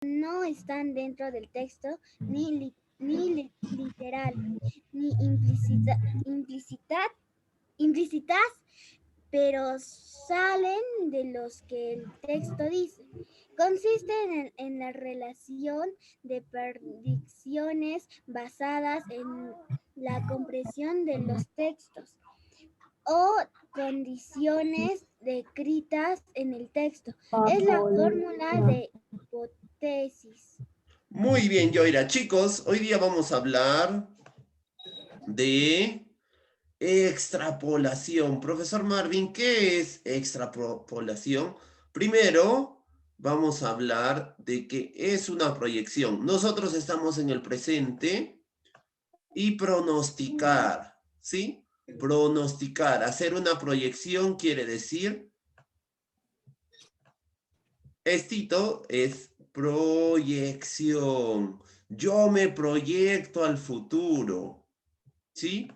no están dentro del texto, ni literal, ni implícitas, pero salen de los que el texto dice. Consisten en la relación de predicciones basadas en la comprensión de los textos o condiciones descritas en el texto. Es la fórmula de hipótesis. Muy bien, Yoira. Chicos, hoy día vamos a hablar de extrapolación. Profesor Marvin, ¿qué es extrapolación? Primero, vamos a hablar de qué es una proyección. Nosotros estamos en el presente y pronosticar, ¿sí? Pronosticar, hacer una proyección quiere decir, estito es proyección. Yo me proyecto al futuro, ¿sí?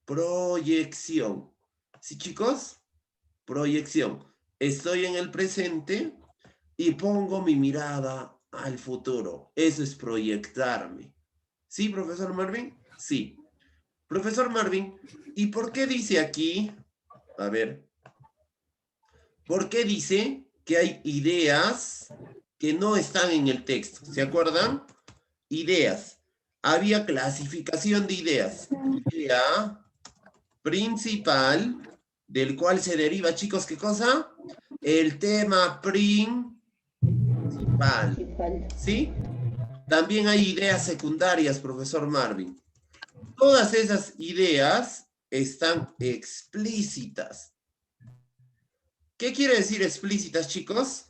Proyección. ¿Sí, chicos? Proyección. Estoy en el presente y pongo mi mirada al futuro. Eso es proyectarme. ¿Sí, profesor Marvin? Sí. Profesor Marvin, ¿y por qué dice aquí? A ver, ¿por qué dice que hay ideas que no están en el texto? ¿Se acuerdan? Ideas. Había clasificación de ideas. Idea principal, del cual se deriva, chicos, ¿qué cosa? El tema principal, ¿sí? También hay ideas secundarias, profesor Marvin. Todas esas ideas están explícitas. ¿Qué quiere decir explícitas, chicos?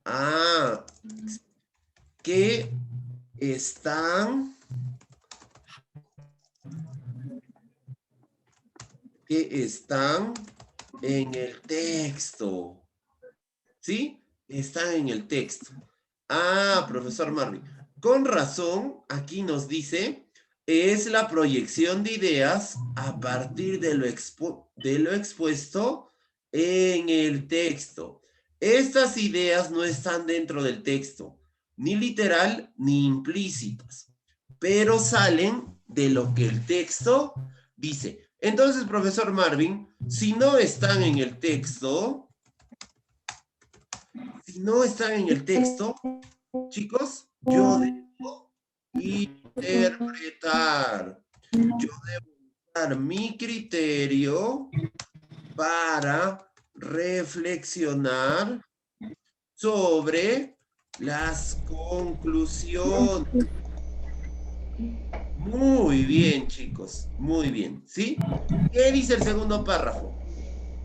Ah, que están, que están en el texto. ¿Sí? Están en el texto. Ah, profesor Marvin. Con razón, aquí nos dice, es la proyección de ideas a partir de lo expuesto en el texto. Estas ideas no están dentro del texto, ni literal ni implícitas, pero salen de lo que el texto dice. Entonces, profesor Marvin, si no están en el texto, si no están en el texto, chicos, yo debo interpretar. Yo debo usar mi criterio para reflexionar sobre las conclusiones. Muy bien, chicos, muy bien, ¿sí? ¿Qué dice el segundo párrafo?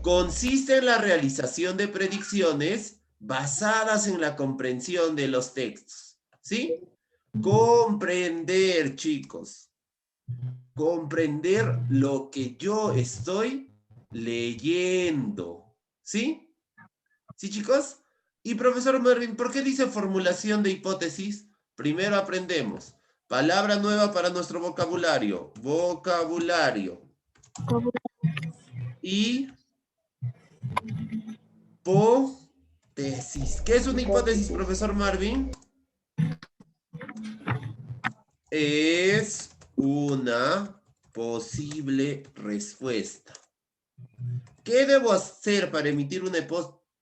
Consiste en la realización de predicciones basadas en la comprensión de los textos, ¿sí? Comprender, chicos. Comprender lo que yo estoy leyendo, ¿sí? ¿Sí, chicos? Y profesor Mervin, ¿por qué dice formulación de hipótesis? Primero aprendemos. Palabra nueva para nuestro vocabulario. Vocabulario. Hipótesis. ¿Qué es una hipótesis, profesor Marvin? Es una posible respuesta. ¿Qué debo hacer para emitir una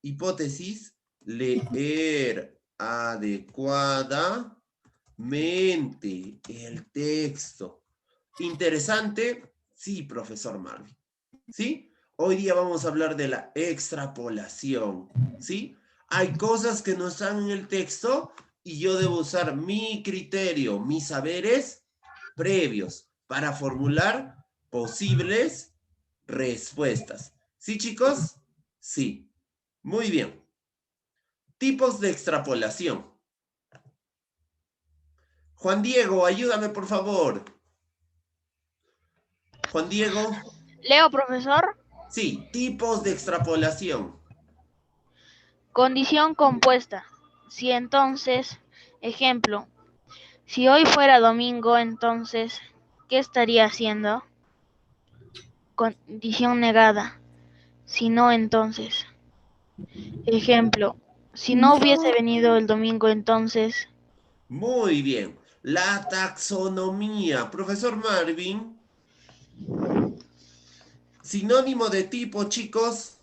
hipótesis? Leer adecuadamente el texto. ¿Interesante? Sí, profesor Marvin. ¿Sí? Hoy día vamos a hablar de la extrapolación. ¿Sí? Hay cosas que no están en el texto y yo debo usar mi criterio, mis saberes previos para formular posibles respuestas. ¿Sí, chicos? Sí. Muy bien. Tipos de extrapolación. Juan Diego, ayúdame por favor. Juan Diego. Leo, profesor. Sí, tipos de extrapolación. Condición compuesta. Si entonces, ejemplo, si hoy fuera domingo, entonces, ¿qué estaría haciendo? Condición negada. Si no, entonces. Ejemplo, Si no hubiese venido el domingo, entonces, Muy bien. La taxonomía. Profesor Marvin. Sinónimo de tipo, chicos.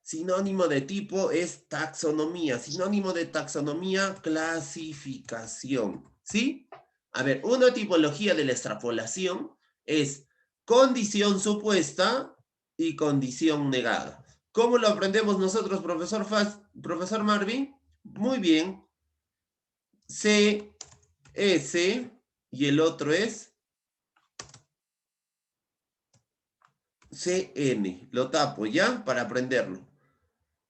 Sinónimo de tipo es taxonomía. Sinónimo de taxonomía, clasificación. ¿Sí? A ver, una tipología de la extrapolación es condición supuesta y condición negada. ¿Cómo lo aprendemos nosotros, profesor Marvin? Muy bien. C, S y el otro es CN. Lo tapo, ¿ya? Para aprenderlo.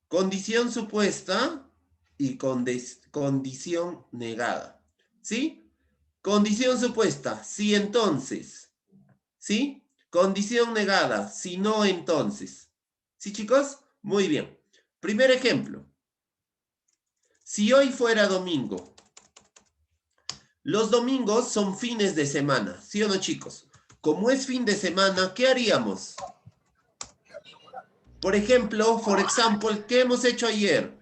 Condición supuesta y condición negada. ¿Sí? Condición supuesta, sí entonces. ¿Sí? Condición negada, si no entonces. ¿Sí, chicos? Muy bien. Primer ejemplo. Si hoy fuera domingo. Los domingos son fines de semana, ¿sí o no, chicos? Como es fin de semana, ¿qué haríamos? Por ejemplo, ¿qué hemos hecho ayer?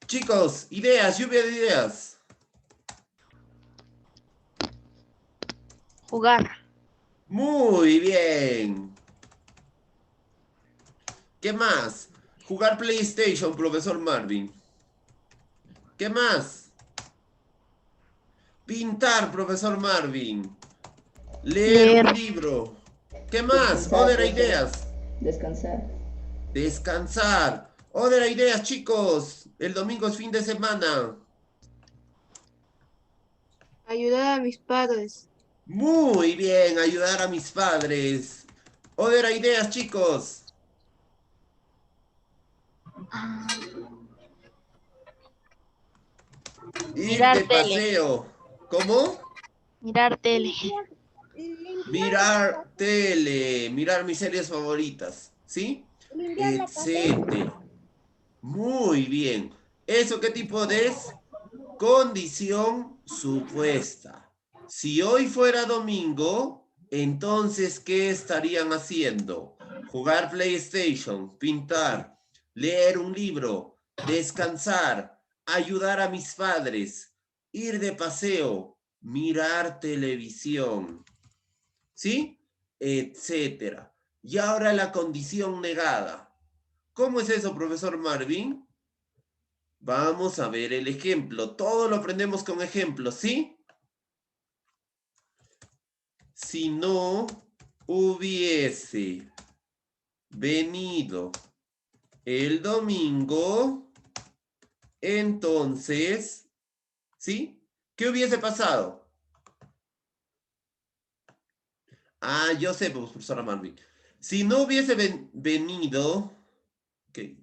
Chicos, ideas, lluvia de ideas. jugar. Muy bien. ¿Qué más? Jugar PlayStation, profesor Marvin. ¿Qué más? Pintar, profesor Marvin. Leer un Leer. libro. ¿Qué más? Otras ideas. Descansar. Descansar. Otras ideas, chicos. El domingo es fin de semana. Ayudar a mis padres. Muy bien, ayudar a mis padres. Otras ideas, chicos. Ah, Ir mirar de tele. paseo. ¿Cómo? Mirar tele. Limpiar la Mirar casa. tele, mirar mis series favoritas, ¿sí? Limpiar la casa. Etcétera. Muy bien. ¿Eso qué tipo de es? Condición supuesta. Si hoy fuera domingo, entonces, ¿qué estarían haciendo? Jugar PlayStation, pintar, leer un libro, descansar, ayudar a mis padres, ir de paseo, mirar televisión. ¿Sí? Etcétera. Y ahora la condición negada. ¿Cómo es eso, profesor Marvin? Vamos a ver el ejemplo. Todo lo aprendemos con ejemplos, ¿sí? Si no hubiese venido el domingo, entonces, ¿sí? ¿Qué hubiese pasado? Ah, yo sé, profesora Marvin. Si no hubiese venido... ¿Qué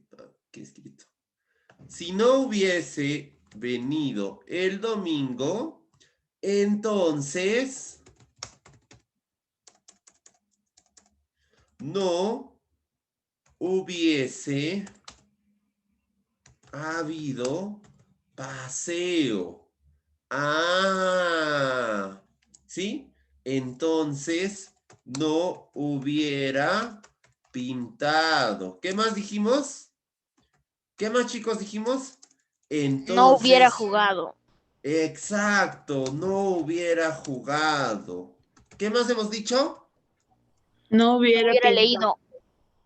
he escrito? Si no hubiese venido el domingo, entonces no hubiese habido paseo. Ah, ¿sí? Entonces no hubiera pintado. ¿Qué más dijimos? ¿Qué más, chicos, dijimos? No hubiera Entonces, jugado. exacto, no hubiera jugado. ¿Qué más hemos dicho? No No hubiera hubiera pintado. leído.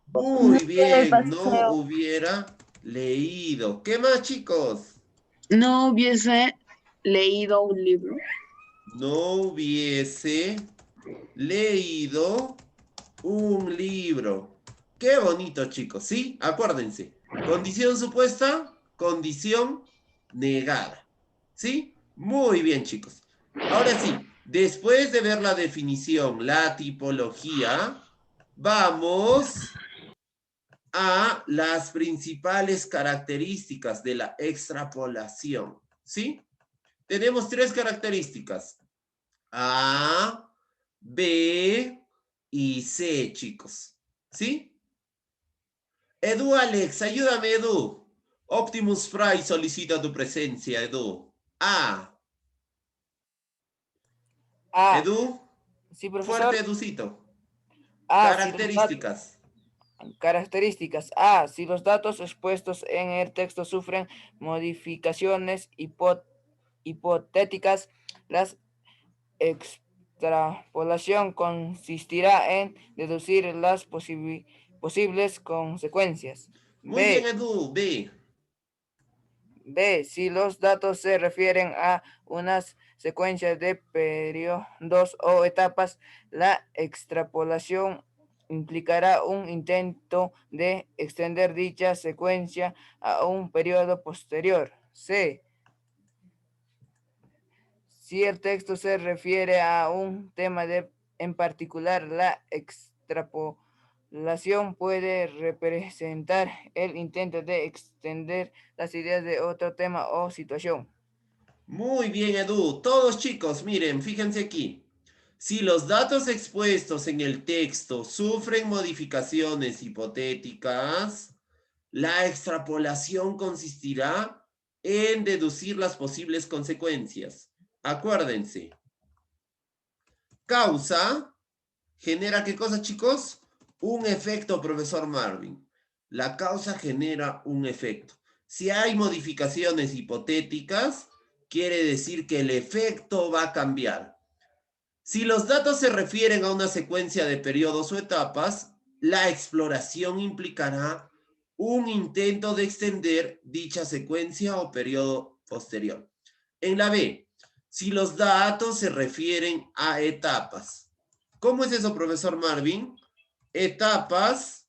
Muy bien, no hubiera leído. ¿Qué más, chicos? No hubiese leído un libro. No hubiese leído un libro. Qué bonito, chicos, ¿sí? Acuérdense. Condición supuesta, condición negada. ¿Sí? Muy bien, chicos. Ahora sí, después de ver la definición, la tipología, vamos a las principales características de la extrapolación. ¿Sí? Tenemos tres características. A, B y C, chicos. ¿Sí? Edu, Alex, ayúdame, Edu. Optimus Prime solicita tu presencia, Edu. A. Edu. Sí, profesor. Fuerte, Educito. Características. Características. Si los datos expuestos en el texto sufren modificaciones hipotéticas, la extrapolación consistirá en deducir las posibles consecuencias. Muy bien, Edu. B. Si los datos se refieren a unas secuencias de periodos o etapas, la extrapolación implicará un intento de extender dicha secuencia a un periodo posterior. C. Si el texto se refiere a un tema en particular, la extrapolación puede representar el intento de extender las ideas de otro tema o situación. Muy bien, Edu. Todos chicos, miren, fíjense aquí. Si los datos expuestos en el texto sufren modificaciones hipotéticas, la extrapolación consistirá en deducir las posibles consecuencias. Acuérdense. Causa genera, ¿qué cosa, chicos? Un efecto, profesor Marvin. La causa genera un efecto. Si hay modificaciones hipotéticas, quiere decir que el efecto va a cambiar. Si los datos se refieren a una secuencia de periodos o etapas, la exploración implicará un intento de extender dicha secuencia o periodo posterior. En la B, si los datos se refieren a etapas. ¿Cómo es eso, profesor Marvin? Etapas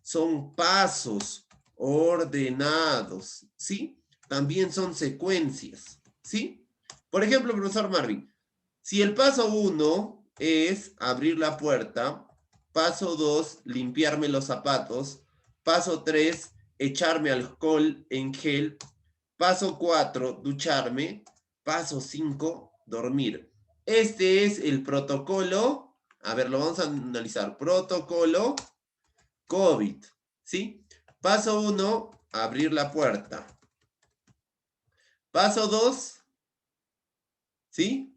son pasos ordenados, ¿sí? También son secuencias, ¿sí? Por ejemplo, profesor Marvin, si el paso 1 es abrir la puerta, paso 2, limpiarme los zapatos, paso 3, echarme alcohol en gel, paso 4, ducharme, paso 5, dormir. Este es el protocolo, a ver, lo vamos a analizar, protocolo COVID, ¿sí? Paso 1, abrir la puerta. Paso 2, ¿sí?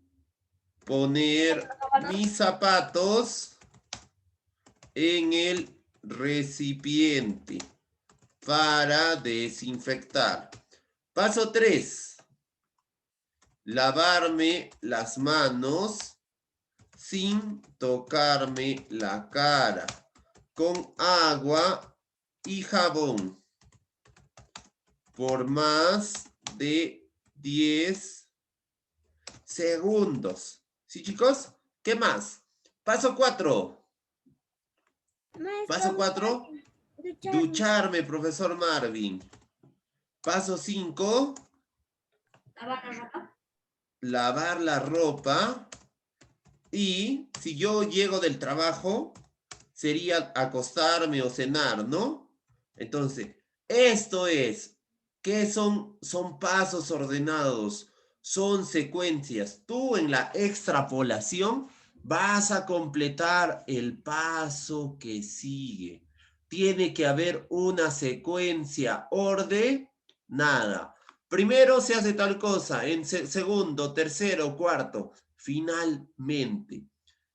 Poner mis zapatos en el recipiente para desinfectar. Paso 3. Lavarme las manos sin tocarme la cara con agua y jabón por más de 10 segundos. ¿Sí, chicos? ¿Qué más? Paso 4. Paso 4. Ducharme, profesor Marvin. Paso 5. Lavar la ropa. Y si yo llego del trabajo, sería acostarme o cenar, ¿no? Entonces, esto es, ¿qué son? Son pasos ordenados. Son secuencias. Tú en la extrapolación vas a completar el paso que sigue. Tiene que haber una secuencia ordenada. Primero se hace tal cosa, en segundo, tercero, cuarto, finalmente.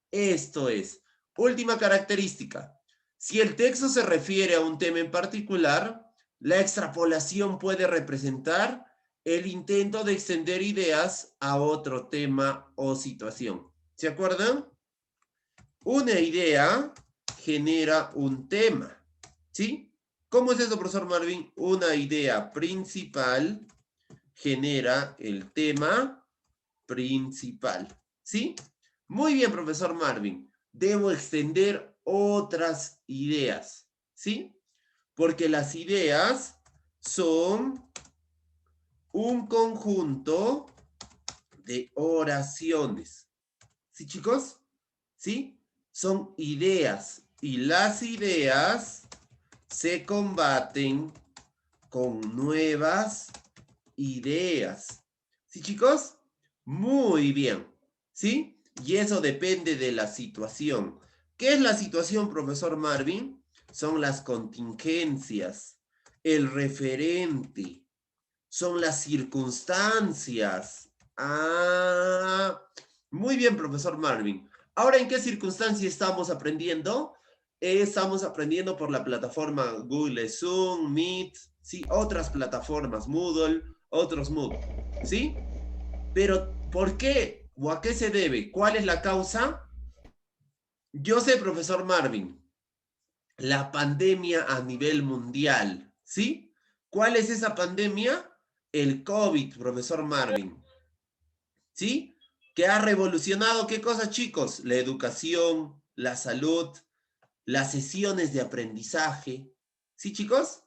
Esto es, última característica. Si el texto se refiere a un tema en particular, la extrapolación puede representar el intento de extender ideas a otro tema o situación. ¿Se acuerdan? Una idea genera un tema, ¿sí? ¿Cómo es eso, profesor Marvin? Una idea principal genera el tema principal, ¿sí? Muy bien, profesor Marvin. Debo extender otras ideas, ¿sí? Porque las ideas son un conjunto de oraciones. ¿Sí, chicos? ¿Sí? Son ideas. Y las ideas se combaten con nuevas ideas. ¿Sí, chicos? Muy bien. ¿Sí? Y eso depende de la situación. ¿Qué es la situación, profesor Marvin? Son las contingencias. el referente. Son las circunstancias. Ah, muy bien, profesor Marvin. Ahora, ¿en qué circunstancia estamos aprendiendo? Estamos aprendiendo por la plataforma Google Zoom, Meet, ¿sí? Otras plataformas, Moodle, otros Moodle, ¿sí? Pero, ¿por qué? ¿O a qué se debe? ¿Cuál es la causa? Yo sé, profesor Marvin, la pandemia a nivel mundial, ¿sí? ¿Cuál es esa pandemia? El COVID, profesor Marvin, ¿sí? Que ha revolucionado, ¿qué cosa, chicos? La educación, la salud, las sesiones de aprendizaje, ¿sí, chicos?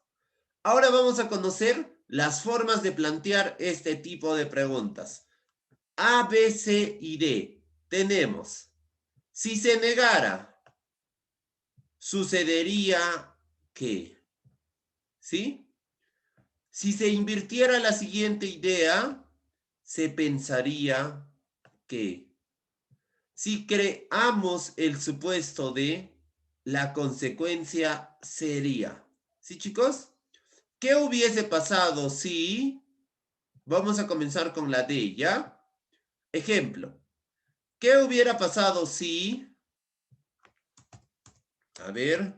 Ahora vamos a conocer las formas de plantear este tipo de preguntas. A, B, C y D. Tenemos, si se negara, sucedería ¿qué? ¿Sí? Si se invirtiera la siguiente idea, se pensaría que si creamos el supuesto de, la consecuencia sería. ¿Sí, chicos? ¿Qué hubiese pasado si... Vamos a comenzar con la D, ¿ya? Ejemplo. ¿Qué hubiera pasado si... A ver...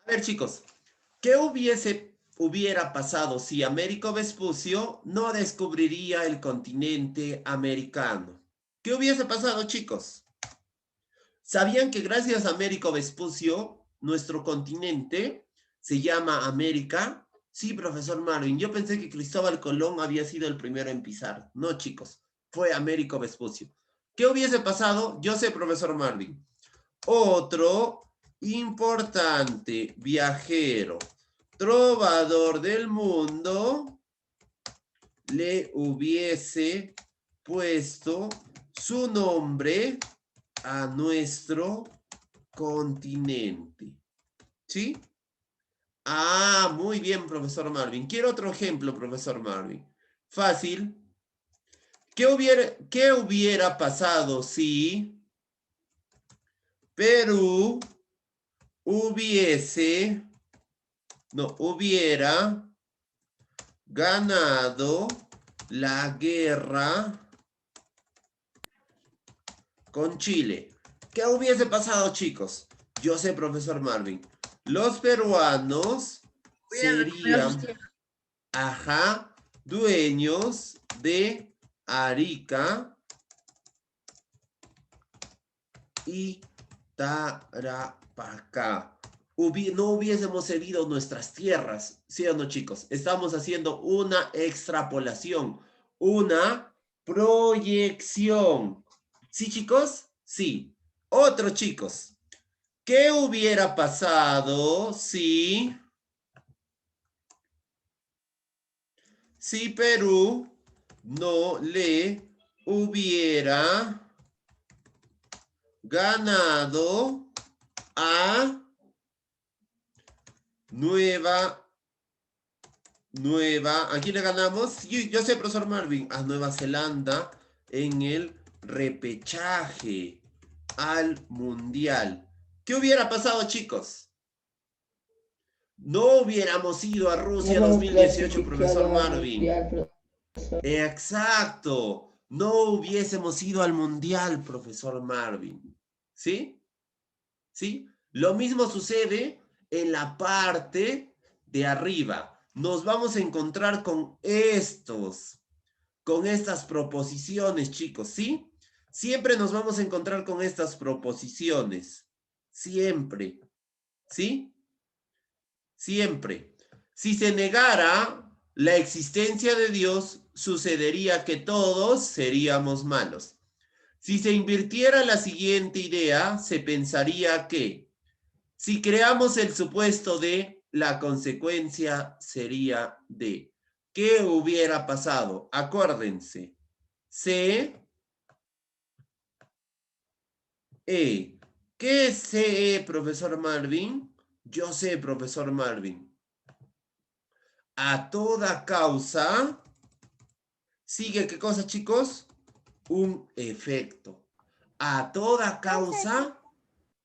A ver, chicos, ¿qué hubiera pasado si Américo Vespucio no descubriría el continente americano? ¿Qué hubiese pasado, chicos? ¿Sabían que gracias a Américo Vespucio, nuestro continente se llama América? Sí, profesor Marvin, yo pensé que Cristóbal Colón había sido el primero en pisar. No, chicos, fue Américo Vespucio. ¿Qué hubiese pasado? Yo sé, profesor Marvin. Otro importante viajero, trovador del mundo, le hubiese puesto su nombre a nuestro continente. ¿Sí? Ah, muy bien, profesor Marvin. Quiero otro ejemplo, profesor Marvin. Fácil. ¿Qué hubiera pasado si Perú hubiera ganado la guerra con Chile? ¿Qué hubiese pasado, chicos? Yo sé, profesor Marvin. Los peruanos serían, dueños de Arica y Tarapacá. No hubiésemos cedido nuestras tierras, ¿sí o no, chicos? Estamos haciendo una extrapolación, una proyección. ¿Sí, chicos? Sí. Otro, chicos. ¿Qué hubiera pasado si Perú no le hubiera ganado a aquí le ganamos, yo sé, profesor Marvin, a Nueva Zelanda en el repechaje al mundial? ¿Qué hubiera pasado, chicos? No hubiéramos ido a Rusia 2018, profesor Marvin. Exacto. No hubiésemos ido al mundial, profesor Marvin. ¿Sí? ¿Sí? Lo mismo sucede en la parte de arriba. Nos vamos a encontrar con estas proposiciones, chicos, ¿sí? Siempre nos vamos a encontrar con estas proposiciones. Siempre. ¿Sí? Siempre. Si se negara la existencia de Dios, sucedería que todos seríamos malos. Si se invirtiera la siguiente idea, se pensaría que si creamos el supuesto de, la consecuencia sería D. ¿Qué hubiera pasado? Acuérdense. C, E. ¿Qué es CE, profesor Marvin? Yo sé, profesor Marvin. A toda causa sigue, ¿qué cosa, chicos? Un efecto. A toda causa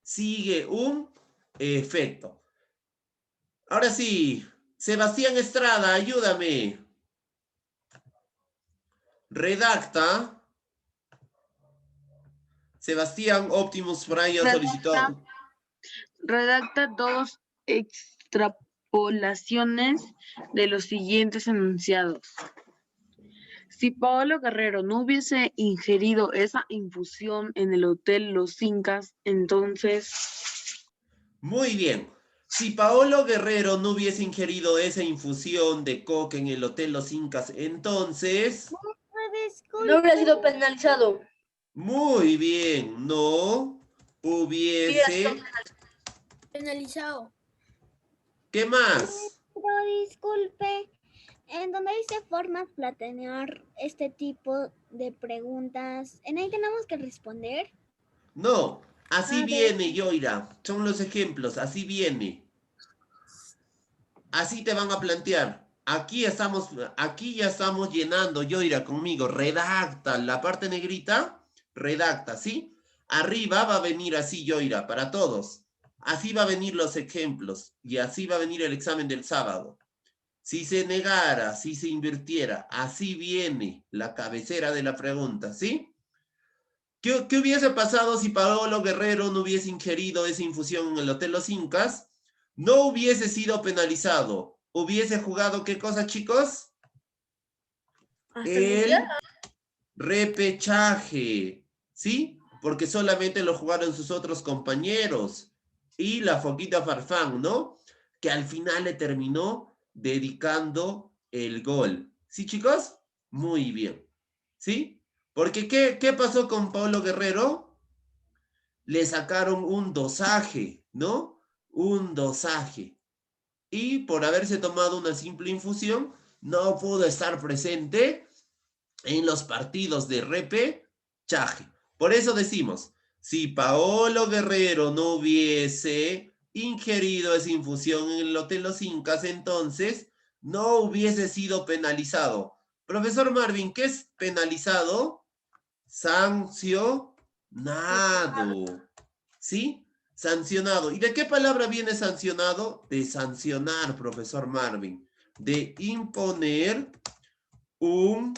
sigue un efecto. Ahora sí, Sebastián Estrada, ayúdame. Redacta. Sebastián Optimus Prime ha solicitado. Redacta dos extrapolaciones de los siguientes enunciados. Si Paolo Guerrero no hubiese ingerido esa infusión en el Hotel Los Incas, entonces... Muy bien. Si Paolo Guerrero no hubiese ingerido esa infusión de coca en el Hotel Los Incas, entonces... No hubiera sido penalizado. Muy bien, no hubiese... Penalizado. ¿Qué más? Pero disculpe, en donde dice formas para tener este tipo de preguntas, ¿en ahí tenemos que responder? No, así A ver. viene, Yoira. Son los ejemplos, así viene. Así te van a plantear. Aquí ya estamos llenando, Yoira, conmigo. Redacta la parte negrita, redacta, ¿sí? Arriba va a venir así, Yoira, para todos. Así va a venir los ejemplos y así va a venir el examen del sábado. Si se negara, si se invirtiera, así viene la cabecera de la pregunta, ¿sí? ¿Qué hubiese pasado si Paolo Guerrero no hubiese ingerido esa infusión en el Hotel Los Incas? No hubiese sido penalizado. ¿Hubiese jugado qué cosa, chicos? El repechaje, ¿sí? Porque solamente lo jugaron sus otros compañeros. Y la Foquita Farfán, ¿no? Que al final le terminó dedicando el gol. ¿Sí, chicos? Muy bien. ¿Sí? Porque ¿qué pasó con Paolo Guerrero? Le sacaron un dosaje, ¿no? Un dosaje. Y por haberse tomado una simple infusión, no pudo estar presente en los partidos de repechaje. Por eso decimos, si Paolo Guerrero no hubiese ingerido esa infusión en el Hotel Los Incas, entonces no hubiese sido penalizado. Profesor Marvin, ¿qué es penalizado? Sancionado. ¿Sí? Sancionado. ¿Y de qué palabra viene sancionado? De sancionar, profesor Marvin. De imponer un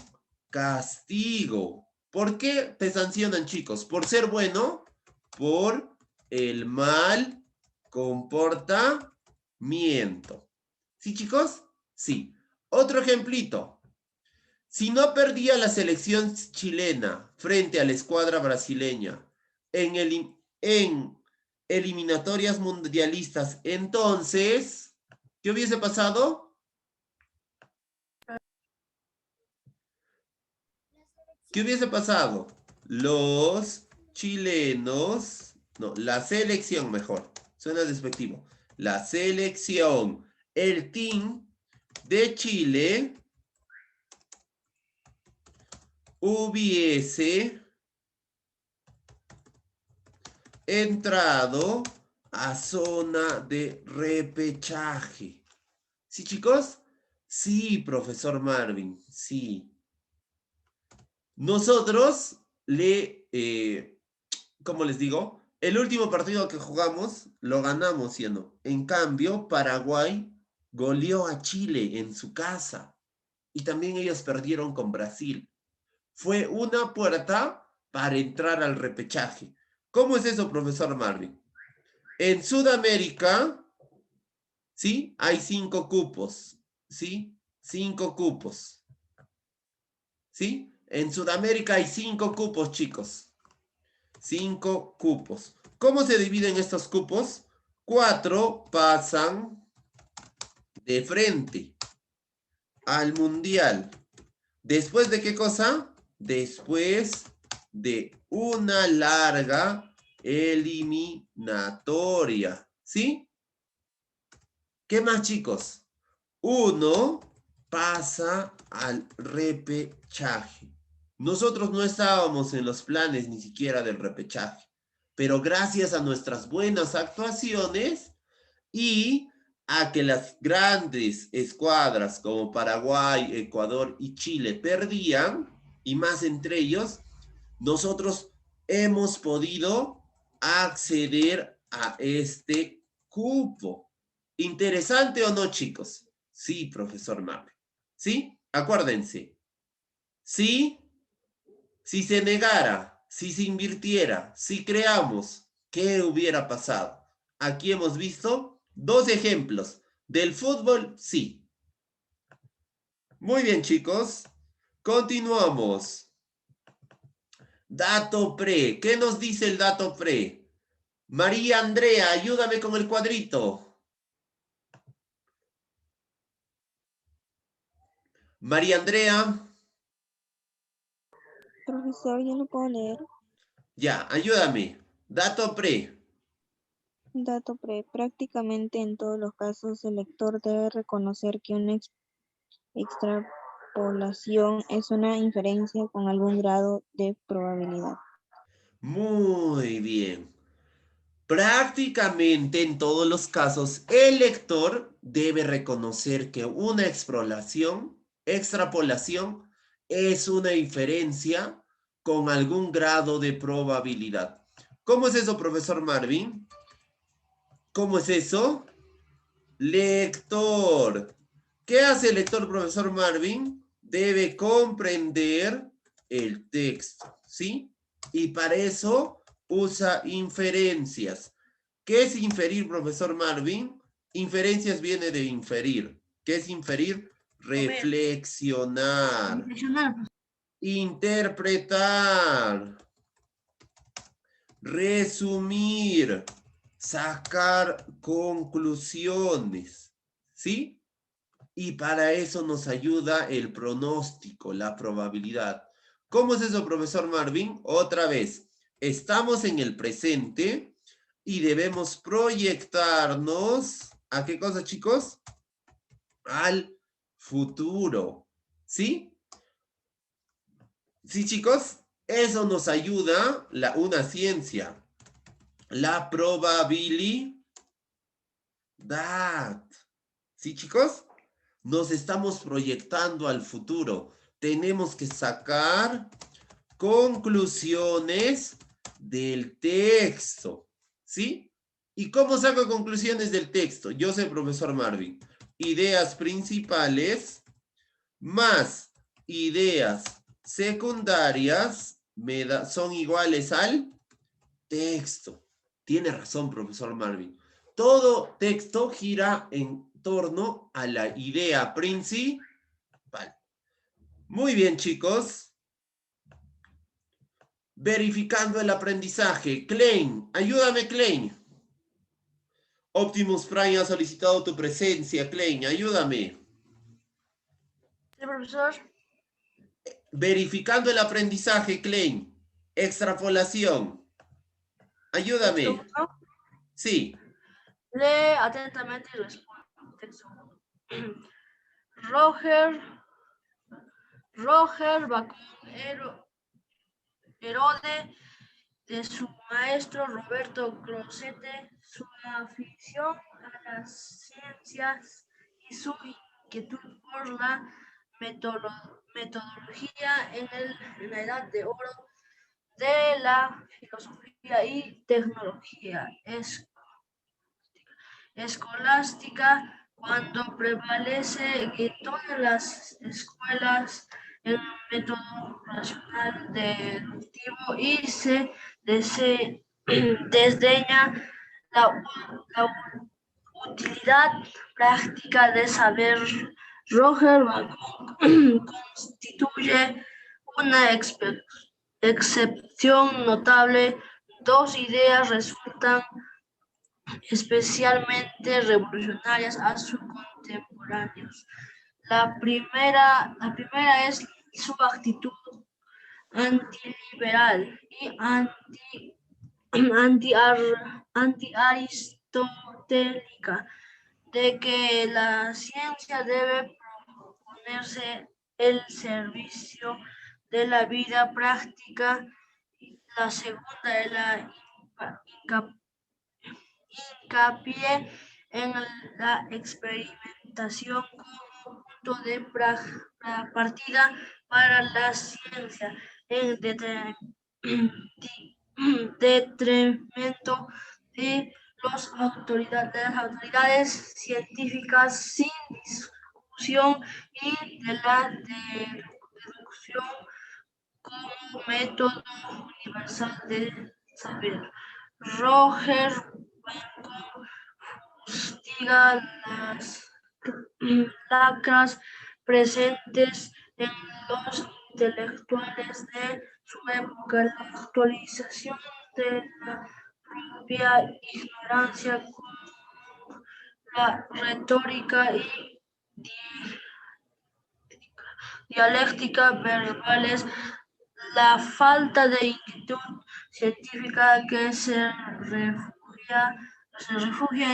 castigo. ¿Por qué te sancionan, chicos? ¿Por ser bueno? Por el mal comportamiento. ¿Sí, chicos? Sí. Otro ejemplito. Si no perdía la selección chilena frente a la escuadra brasileña en eliminatorias mundialistas, entonces, ¿qué hubiese pasado? ¿Qué hubiese pasado? Los chilenos, no, la selección mejor, suena despectivo. La selección, el team de Chile hubiese entrado a zona de repechaje. ¿Sí, chicos? Sí, profesor Marvin, sí. Nosotros ¿cómo les digo? El último partido que jugamos lo ganamos, ¿sí o no? En cambio, Paraguay goleó a Chile en su casa. Y también ellos perdieron con Brasil. Fue una puerta para entrar al repechaje. ¿Cómo es eso, profesor Marvin? En Sudamérica, ¿sí? Hay 5 cupos, ¿sí? 5 cupos, ¿sí? En Sudamérica hay 5 cupos, chicos. 5 cupos. ¿Cómo se dividen estos cupos? 4 pasan de frente al mundial. ¿Después de qué cosa? Después de una larga eliminatoria. ¿Sí? ¿Qué más, chicos? Uno pasa al repechaje. Nosotros no estábamos en los planes ni siquiera del repechaje, pero gracias a nuestras buenas actuaciones y a que las grandes escuadras como Paraguay, Ecuador y Chile perdían, y más entre ellos, nosotros hemos podido acceder a este cupo. ¿Interesante o no, chicos? Sí, profesor Mape. ¿Sí? Acuérdense. Sí, si se negara, si se invirtiera, si creamos, ¿qué hubiera pasado? Aquí hemos visto 2 ejemplos. Del fútbol, sí. Muy bien, chicos. Continuamos. Dato pre. ¿Qué nos dice el dato pre? María Andrea, ayúdame con el cuadrito. María Andrea. Profesor, yo no puedo leer. Ya, ayúdame. Dato pre. Dato pre. Prácticamente en todos los casos el lector debe reconocer que una extrapolación es una inferencia con algún grado de probabilidad. Muy bien. Prácticamente en todos los casos, el lector debe reconocer que una extrapolación es una inferencia con algún grado de probabilidad. ¿Cómo es eso, profesor Marvin? ¿Cómo es eso? Lector. ¿Qué hace el lector, profesor Marvin? Debe comprender el texto, ¿sí? Y para eso usa inferencias. ¿Qué es inferir, profesor Marvin? Inferencias viene de inferir. ¿Qué es inferir? Reflexionar. Interpretar. Resumir. Sacar conclusiones. ¿Sí? Y para eso nos ayuda el pronóstico, la probabilidad. ¿Cómo es eso, profesor Marvin? Otra vez, estamos en el presente y debemos proyectarnos, ¿a qué cosa, chicos? Al futuro. ¿Sí? ¿Sí, chicos? Eso nos ayuda una ciencia. La probabilidad. ¿Sí, chicos? Nos estamos proyectando al futuro. Tenemos que sacar conclusiones del texto. ¿Sí? ¿Y cómo saco conclusiones del texto? Yo soy profesor Marvin. Ideas principales más ideas secundarias son iguales al texto. Tiene razón, profesor Marvin. Todo texto gira en torno a la idea principal. Muy bien, chicos. Verificando el aprendizaje. Klein, ayúdame, Klein. Optimus Prime ha solicitado tu presencia, Klein, ayúdame. Sí, profesor. Verificando el aprendizaje, Klein. Extrapolación. Ayúdame. Sí. Lee atentamente y responde. Texto. Roger va con Herode de su maestro Roberto Crocete, su afición a las ciencias y su inquietud por la metodología en la edad de oro de la filosofía y tecnología escolástica, cuando prevalece en todas las escuelas el método racional deductivo y se desdeña la utilidad práctica de saber. Roger Bacon constituye una excepción notable. Dos ideas resultan especialmente revolucionarias a sus contemporáneos. La primera es su actitud antiliberal y antiaristotélica de que la ciencia debe ponerse el servicio de la vida práctica. La segunda es la hincapié en la experimentación como punto de partida para la ciencia, en detrimento de las autoridades científicas sin discusión y de la deducción como método universal de saber. Roger Bacon fustiga las lacras presentes en los intelectuales de su época, la actualización de la propia ignorancia con la retórica y dialéctica verbales, la falta de inquietud científica que se refugia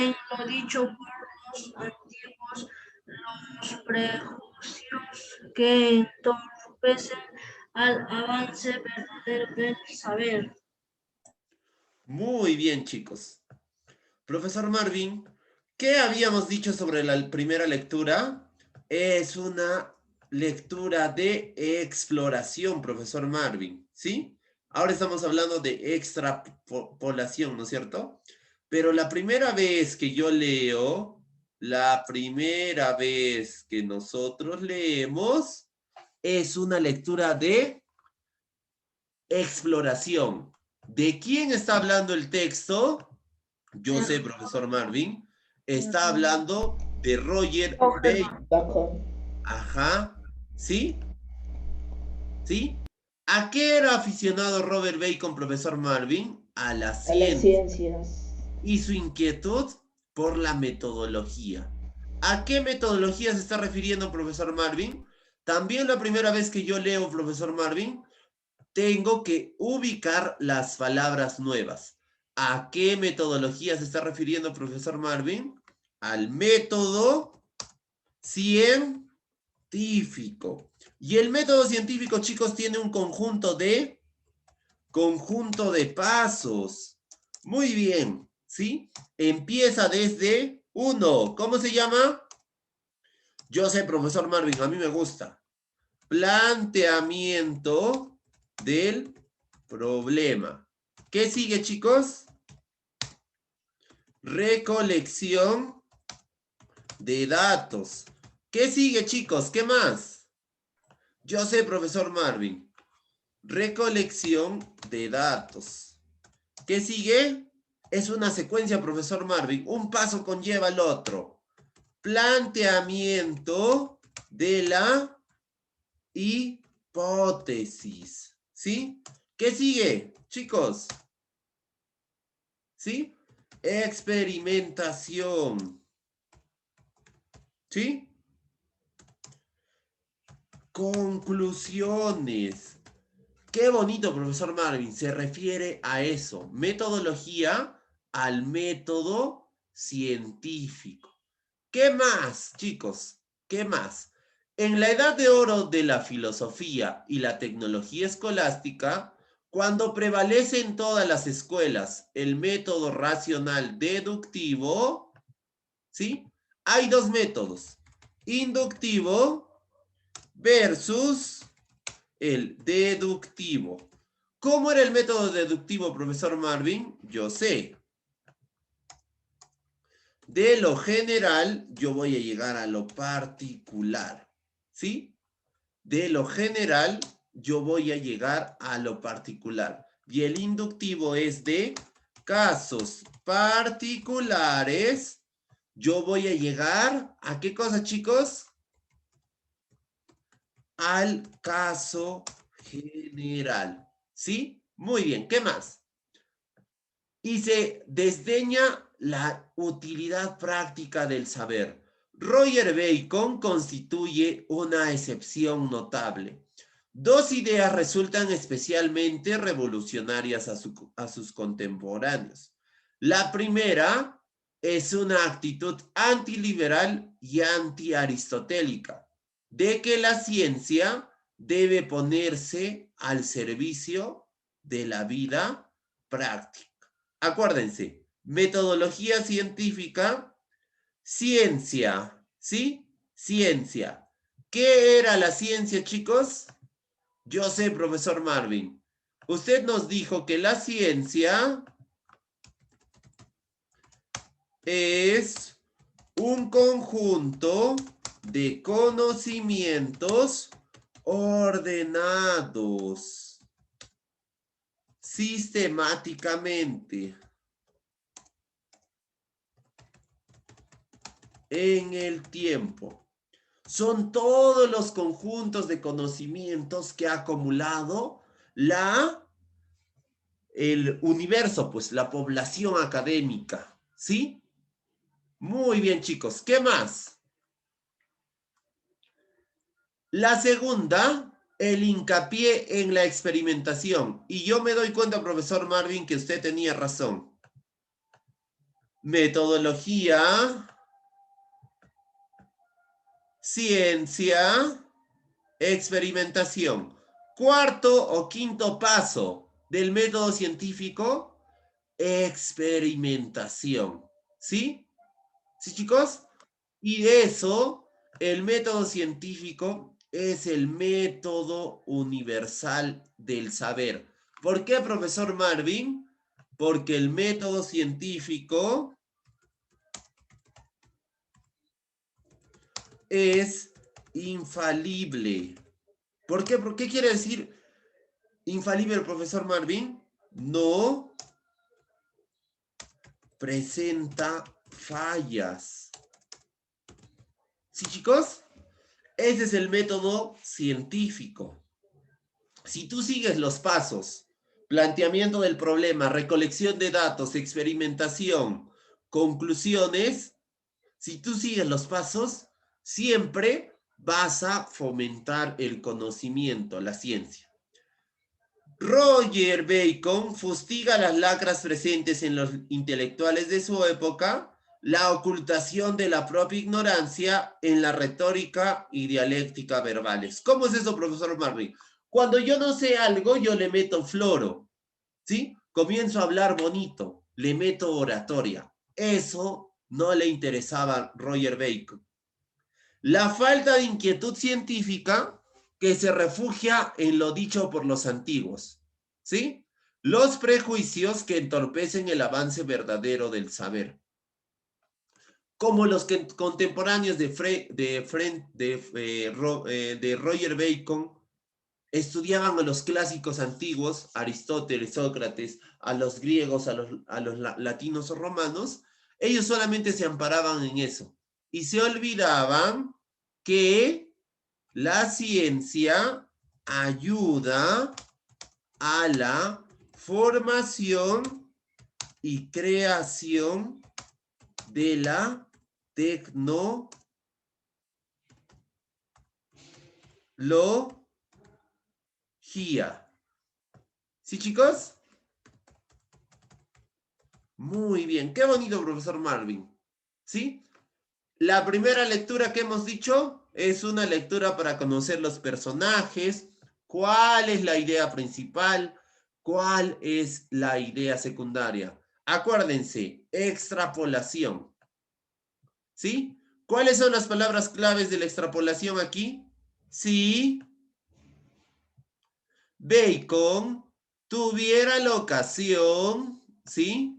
en lo dicho por los antiguos, los prejuicios que entorpecen al avance verdadero del saber. Muy bien, chicos. Profesor Marvin, ¿qué habíamos dicho sobre la primera lectura? Es una lectura de exploración, profesor Marvin, ¿sí? Ahora estamos hablando de extrapolación, ¿no es cierto? Pero la primera vez que yo leo, la primera vez que nosotros leemos, es una lectura de exploración. ¿De quién está hablando el texto? Yo sé, profesor Marvin, está hablando de Roger Bacon. Ajá, ¿sí? ¿Sí? ¿A qué era aficionado Robert Bacon, profesor Marvin? A las ciencias. Y su inquietud por la metodología. ¿A qué metodología se está refiriendo, profesor Marvin? También la primera vez que yo leo, profesor Marvin, tengo que ubicar las palabras nuevas. ¿A qué metodología se está refiriendo, profesor Marvin? Al método científico. Y el método científico, chicos, tiene un conjunto de pasos. Muy bien, ¿sí? Empieza desde 1. ¿Cómo se llama? Yo sé, profesor Marvin, a mí me gusta. Planteamiento del problema. ¿Qué sigue, chicos? Recolección de datos. ¿Qué sigue, chicos? ¿Qué más? Yo sé, profesor Marvin. Recolección de datos. ¿Qué sigue? Es una secuencia, profesor Marvin. Un paso conlleva al otro. Planteamiento de la hipótesis. ¿Sí? ¿Qué sigue, chicos? ¿Sí? Experimentación. ¿Sí? Conclusiones. Qué bonito, profesor Marvin. Se refiere a eso. Metodología al método científico. ¿Qué más, chicos? ¿Qué más? En la edad de oro de la filosofía y la tecnología escolástica, cuando prevalece en todas las escuelas el método racional deductivo, ¿sí? Hay dos métodos, inductivo versus el deductivo. ¿Cómo era el método deductivo, profesor Marvin? Yo sé. De lo general, yo voy a llegar a lo particular, ¿sí? De lo general, yo voy a llegar a lo particular. Y el inductivo es de casos particulares. Yo voy a llegar, ¿a qué cosa, chicos? Al caso general, ¿sí? Muy bien, ¿qué más? Y se desdeña la utilidad práctica del saber. Roger Bacon constituye una excepción notable. Dos ideas resultan especialmente revolucionarias a sus contemporáneos. La primera es una actitud antiliberal y antiaristotélica, de que la ciencia debe ponerse al servicio de la vida práctica. Acuérdense, metodología científica, ciencia, ¿sí? Ciencia. ¿Qué era la ciencia, chicos? Yo sé, profesor Marvin. Usted nos dijo que la ciencia es un conjunto de conocimientos ordenados sistemáticamente en el tiempo. Son todos los conjuntos de conocimientos que ha acumulado el universo, pues la población académica, ¿sí? Muy bien, chicos. ¿Qué más? La segunda, el hincapié en la experimentación. Y yo me doy cuenta, profesor Marvin, que usted tenía razón. Metodología, ciencia, experimentación. Cuarto o quinto paso del método científico, experimentación. ¿Sí? ¿Sí, chicos? Y de eso, el método científico es el método universal del saber. ¿Por qué, profesor Marvin? Porque el método científico es infalible. ¿Por qué? ¿Por qué quiere decir infalible, profesor Marvin? No presenta fallas. ¿Sí, chicos? Ese es el método científico. Si tú sigues los pasos, planteamiento del problema, recolección de datos, experimentación, conclusiones, si tú sigues los pasos, siempre vas a fomentar el conocimiento, la ciencia. Roger Bacon fustiga las lacras presentes en los intelectuales de su época, la ocultación de la propia ignorancia en la retórica y dialéctica verbales. ¿Cómo es eso, profesor Marvin? Cuando yo no sé algo, yo le meto floro, ¿sí? Comienzo a hablar bonito, le meto oratoria. Eso no le interesaba a Roger Bacon. La falta de inquietud científica que se refugia en lo dicho por los antiguos, ¿sí? Los prejuicios que entorpecen el avance verdadero del saber. Como los contemporáneos de Roger Bacon estudiaban a los clásicos antiguos, Aristóteles, Sócrates, a los griegos, a los latinos o romanos, ellos solamente se amparaban en eso y se olvidaban que la ciencia ayuda a la formación y creación de la tecnología. ¿Sí, chicos? Muy bien. Qué bonito, profesor Marvin. ¿Sí? La primera lectura que hemos dicho es una lectura para conocer los personajes, cuál es la idea principal, cuál es la idea secundaria. Acuérdense, extrapolación. ¿Sí? ¿Cuáles son las palabras claves de la extrapolación aquí? Si Bacon tuviera la ocasión, ¿sí?,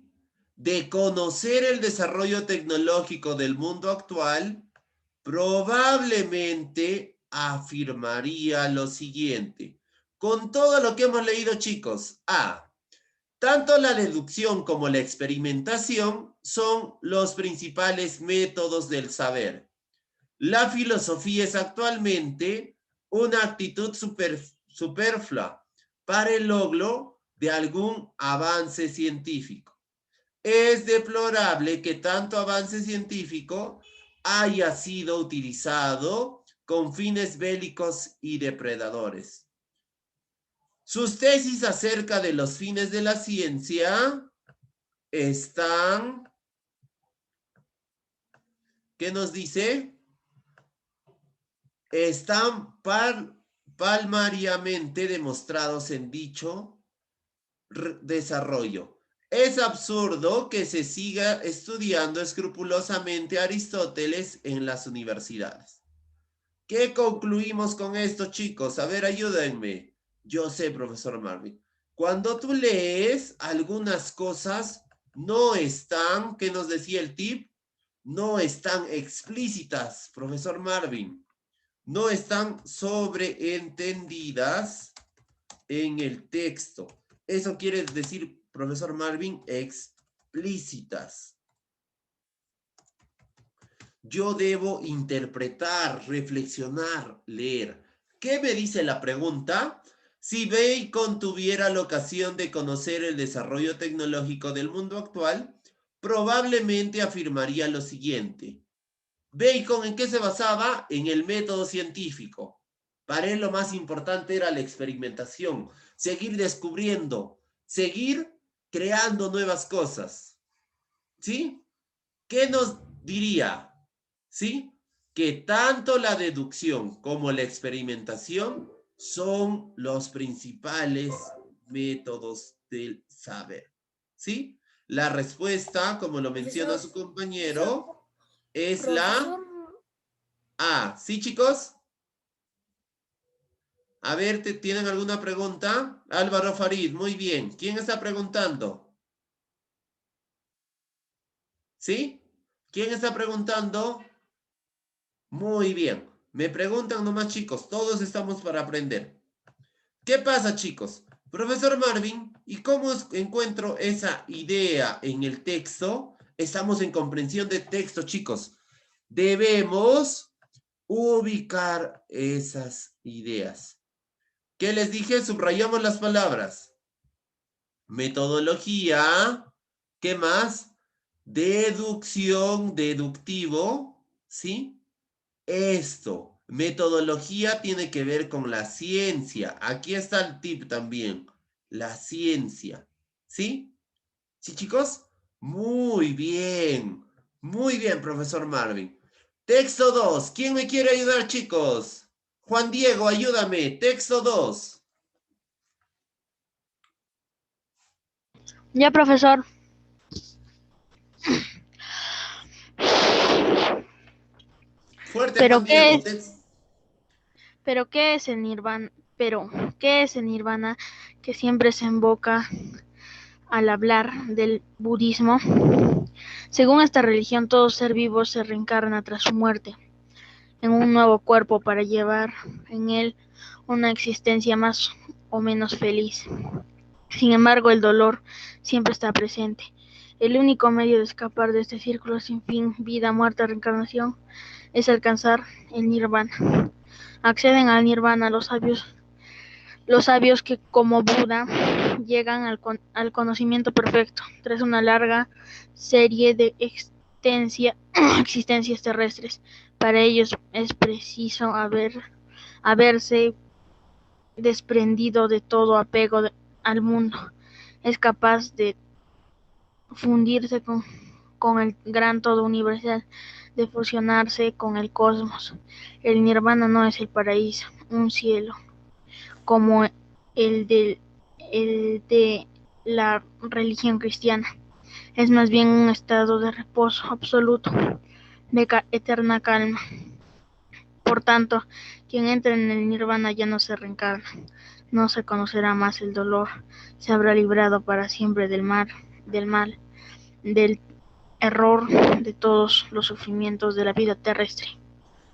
de conocer el desarrollo tecnológico del mundo actual, probablemente afirmaría lo siguiente. Con todo lo que hemos leído, chicos, tanto la deducción como la experimentación son los principales métodos del saber. La filosofía es actualmente una actitud superflua para el logro de algún avance científico. Es deplorable que tanto avance científico haya sido utilizado con fines bélicos y depredadores. Sus tesis acerca de los fines de la ciencia están ¿Qué nos dice? Están palmariamente demostrados en dicho desarrollo. Es absurdo que se siga estudiando escrupulosamente a Aristóteles en las universidades. ¿Qué concluimos con esto, chicos? A ver, ayúdenme. Yo sé, profesor Marvin. Cuando tú lees, algunas cosas no están, ¿qué nos decía el tip? No están explícitas, profesor Marvin. No están sobreentendidas en el texto. Eso quiere decir, profesor Marvin, explícitas. Yo debo interpretar, reflexionar, leer. ¿Qué me dice la pregunta? Si Bacon tuviera la ocasión de conocer el desarrollo tecnológico del mundo actual, probablemente afirmaría lo siguiente. Bacon, ¿en qué se basaba? En el método científico. Para él lo más importante era la experimentación, seguir descubriendo, seguir creando nuevas cosas. ¿Sí? ¿Qué nos diría? ¿Sí? Que tanto la deducción como la experimentación son los principales métodos del saber. ¿Sí? La respuesta, como lo menciona su compañero, es la A. ¿Sí, chicos? A ver, ¿tienen alguna pregunta? Álvaro Farid, muy bien. ¿Quién está preguntando? ¿Sí? ¿Quién está preguntando? Muy bien. Me preguntan nomás, chicos. Todos estamos para aprender. ¿Qué pasa, chicos? Profesor Marvin, ¿y cómo encuentro esa idea en el texto? Estamos en comprensión de texto, chicos. Debemos ubicar esas ideas. ¿Qué les dije? Subrayamos las palabras. Metodología. ¿Qué más? Deducción, deductivo. ¿Sí? Esto, metodología tiene que ver con la ciencia. Aquí está el tip también. La ciencia. ¿Sí? ¿Sí, chicos? Muy bien. Muy bien, profesor Marvin. Texto 2. ¿Quién me quiere ayudar, chicos? Juan Diego, ayúdame. Texto 2. Ya, profesor. Fuerte, Pero Juan Diego. ¿qué es el nirvana? Pero, ¿qué es el nirvana que siempre se invoca al hablar del budismo? Según esta religión, todo ser vivo se reencarna tras su muerte en un nuevo cuerpo para llevar en él una existencia más o menos feliz. Sin embargo, el dolor siempre está presente. El único medio de escapar de este círculo sin fin, vida, muerte, reencarnación, es alcanzar el nirvana. Acceden al nirvana los sabios que, como Buda, llegan al conocimiento perfecto, tras una larga serie de existencias terrestres. Para ellos es preciso haberse desprendido de todo apego al mundo. Es capaz de fundirse con el gran todo universal, de fusionarse con el cosmos. El nirvana no es el paraíso, un cielo, como el de la religión cristiana. Es más bien un estado de reposo absoluto, de eterna calma. Por tanto, quien entra en el nirvana ya no se reencarna, no se conocerá más el dolor, se habrá librado para siempre del mal, del error, de todos los sufrimientos de la vida terrestre.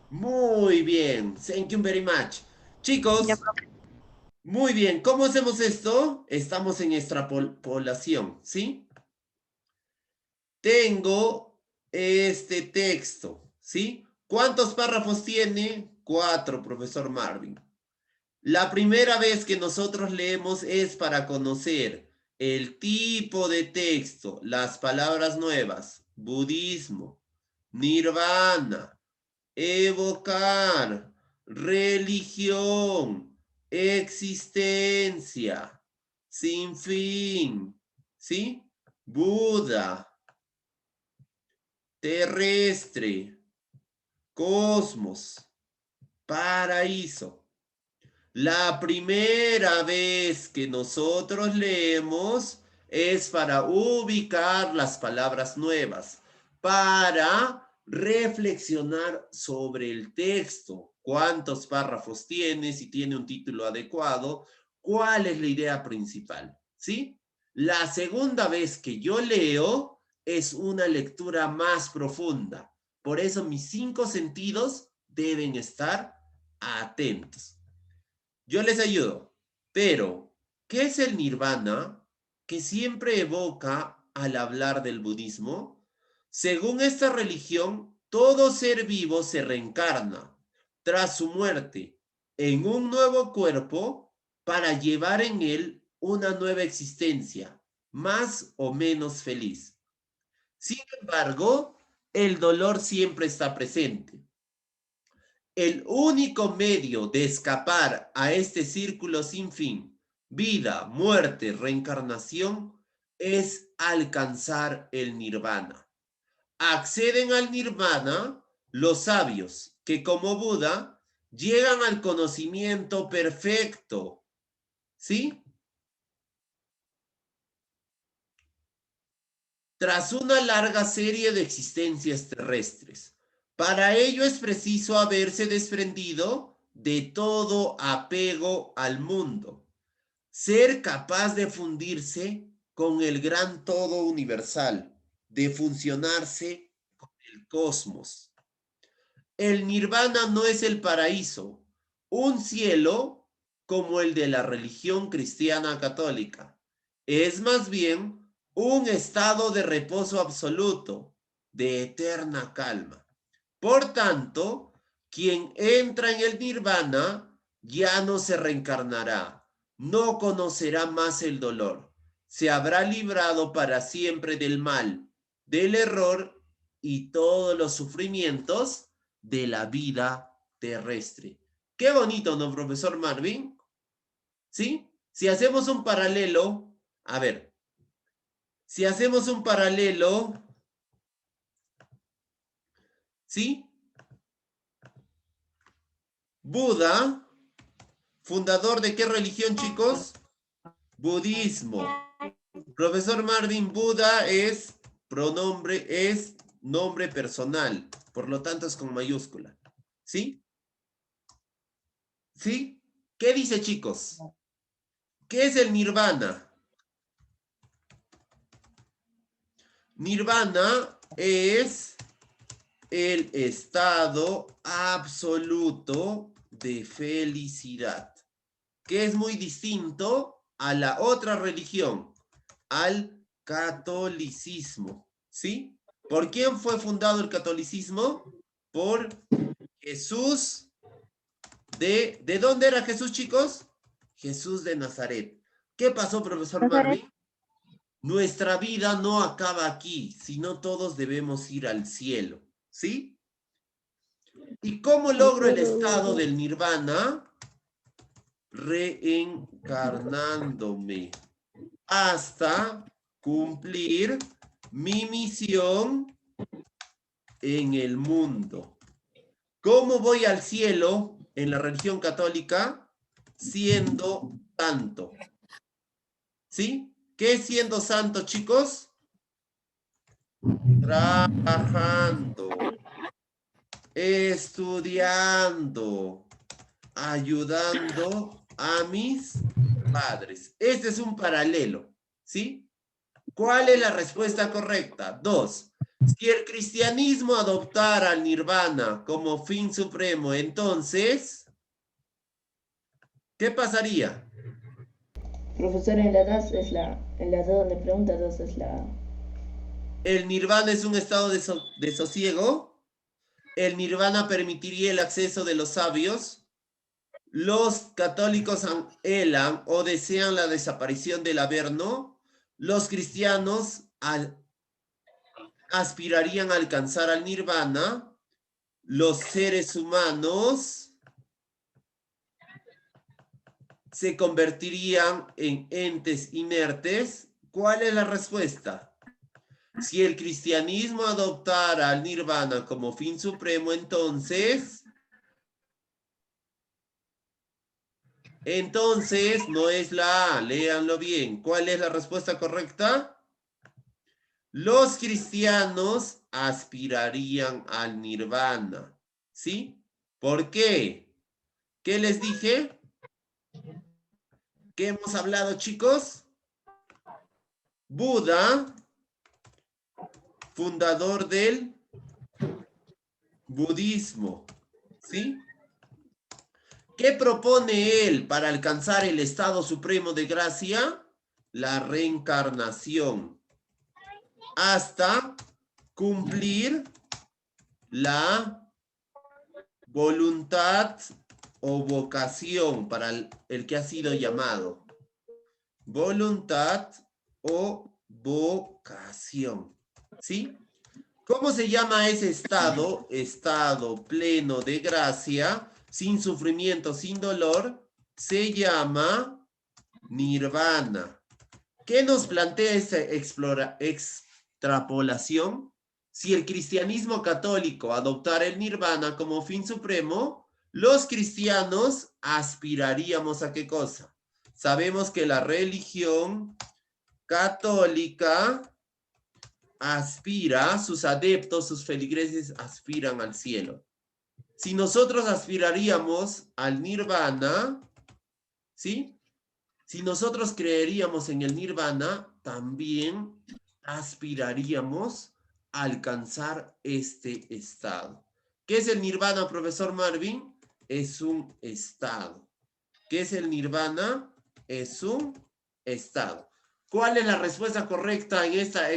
Muy bien. Thank you very much. Ya, Chicos, profe. muy bien. ¿Cómo hacemos esto? Estamos en extrapolación, ¿sí? Tengo este texto, ¿sí? ¿Cuántos párrafos tiene? 4, profesor Marvin. La primera vez que nosotros leemos es para conocer el tipo de texto, las palabras nuevas, budismo, nirvana, evocar, religión, existencia, sin fin, ¿sí? Buda, terrestre, cosmos, paraíso. La primera vez que nosotros leemos es para ubicar las palabras nuevas, para reflexionar sobre el texto, cuántos párrafos tiene, si tiene un título adecuado, cuál es la idea principal, ¿sí? La segunda vez que yo leo es una lectura más profunda. Por eso mis 5 sentidos deben estar atentos. Yo les ayudo, pero ¿qué es el nirvana que siempre evoca al hablar del budismo? Según esta religión, todo ser vivo se reencarna tras su muerte en un nuevo cuerpo para llevar en él una nueva existencia, más o menos feliz. Sin embargo, el dolor siempre está presente. El único medio de escapar a este círculo sin fin, vida, muerte, reencarnación, es alcanzar el nirvana. Acceden al nirvana los sabios que como Buda llegan al conocimiento perfecto. ¿Sí? Tras una larga serie de existencias terrestres. Para ello es preciso haberse desprendido de todo apego al mundo, ser capaz de fundirse con el gran todo universal, de funcionarse con el cosmos. El nirvana no es el paraíso, un cielo como el de la religión cristiana católica. Es más bien un estado de reposo absoluto, de eterna calma. Por tanto, quien entra en el nirvana ya no se reencarnará, no conocerá más el dolor, se habrá librado para siempre del mal, del error y todos los sufrimientos de la vida terrestre. Qué bonito, ¿no, profesor Marvin? ¿Sí? Si hacemos un paralelo, a ver, si hacemos un paralelo, ¿sí? Buda, fundador de qué religión, chicos? Budismo. Profesor Marvin, Buda es pronombre, es nombre personal, por lo tanto es con mayúscula. ¿Sí? ¿Sí? ¿Qué dice, chicos? ¿Qué es el nirvana? Nirvana es el estado absoluto de felicidad, que es muy distinto a la otra religión, al catolicismo, ¿sí? ¿Por quién fue fundado el catolicismo? Por Jesús ¿de dónde era Jesús, chicos? Jesús de Nazaret. ¿Qué pasó, profesor Marvin? Nuestra vida no acaba aquí, sino todos debemos ir al cielo, ¿sí? ¿Y cómo logro el estado del nirvana? Reencarnándome hasta cumplir mi misión en el mundo. ¿Cómo voy al cielo en la religión católica? Siendo santo. ¿Sí? ¿Qué es siendo santo, chicos? Trabajando, estudiando, ayudando a mis padres. Este es un paralelo, ¿sí? ¿Cuál es la respuesta correcta? 2. Si el cristianismo adoptara al nirvana como fin supremo, entonces, ¿qué pasaría? Profesor, en la 2 es en la 2 donde pregunta 2 es la... El nirvana es un estado de sosiego. El nirvana permitiría el acceso de los sabios. Los católicos anhelan o desean la desaparición del Averno. Los cristianos aspirarían a alcanzar al nirvana. Los seres humanos se convertirían en entes inertes. ¿Cuál es la respuesta? Si el cristianismo adoptara al nirvana como fin supremo, entonces no es la A, léanlo bien. ¿Cuál es la respuesta correcta? Los cristianos aspirarían al nirvana, ¿sí? ¿Por qué? ¿Qué les dije? ¿Qué hemos hablado, chicos? Buda, fundador del budismo, ¿sí? ¿Qué propone él para alcanzar el estado supremo de gracia? La reencarnación, hasta cumplir la voluntad o vocación para el que ha sido llamado. Voluntad o vocación, ¿sí? ¿Cómo se llama ese estado? Estado pleno de gracia, sin sufrimiento, sin dolor, se llama nirvana. ¿Qué nos plantea esta extrapolación? Si el cristianismo católico adoptara el nirvana como fin supremo, los cristianos aspiraríamos ¿a qué cosa? Sabemos que la religión católica aspira, sus adeptos, sus feligreses aspiran al cielo. Si nosotros aspiraríamos al nirvana, ¿sí? Si nosotros creeríamos en el nirvana, también aspiraríamos a alcanzar este estado. ¿Qué es el nirvana, profesor Marvin? Es un estado. ¿Qué es el nirvana? Es un estado. ¿Cuál es la respuesta correcta en esta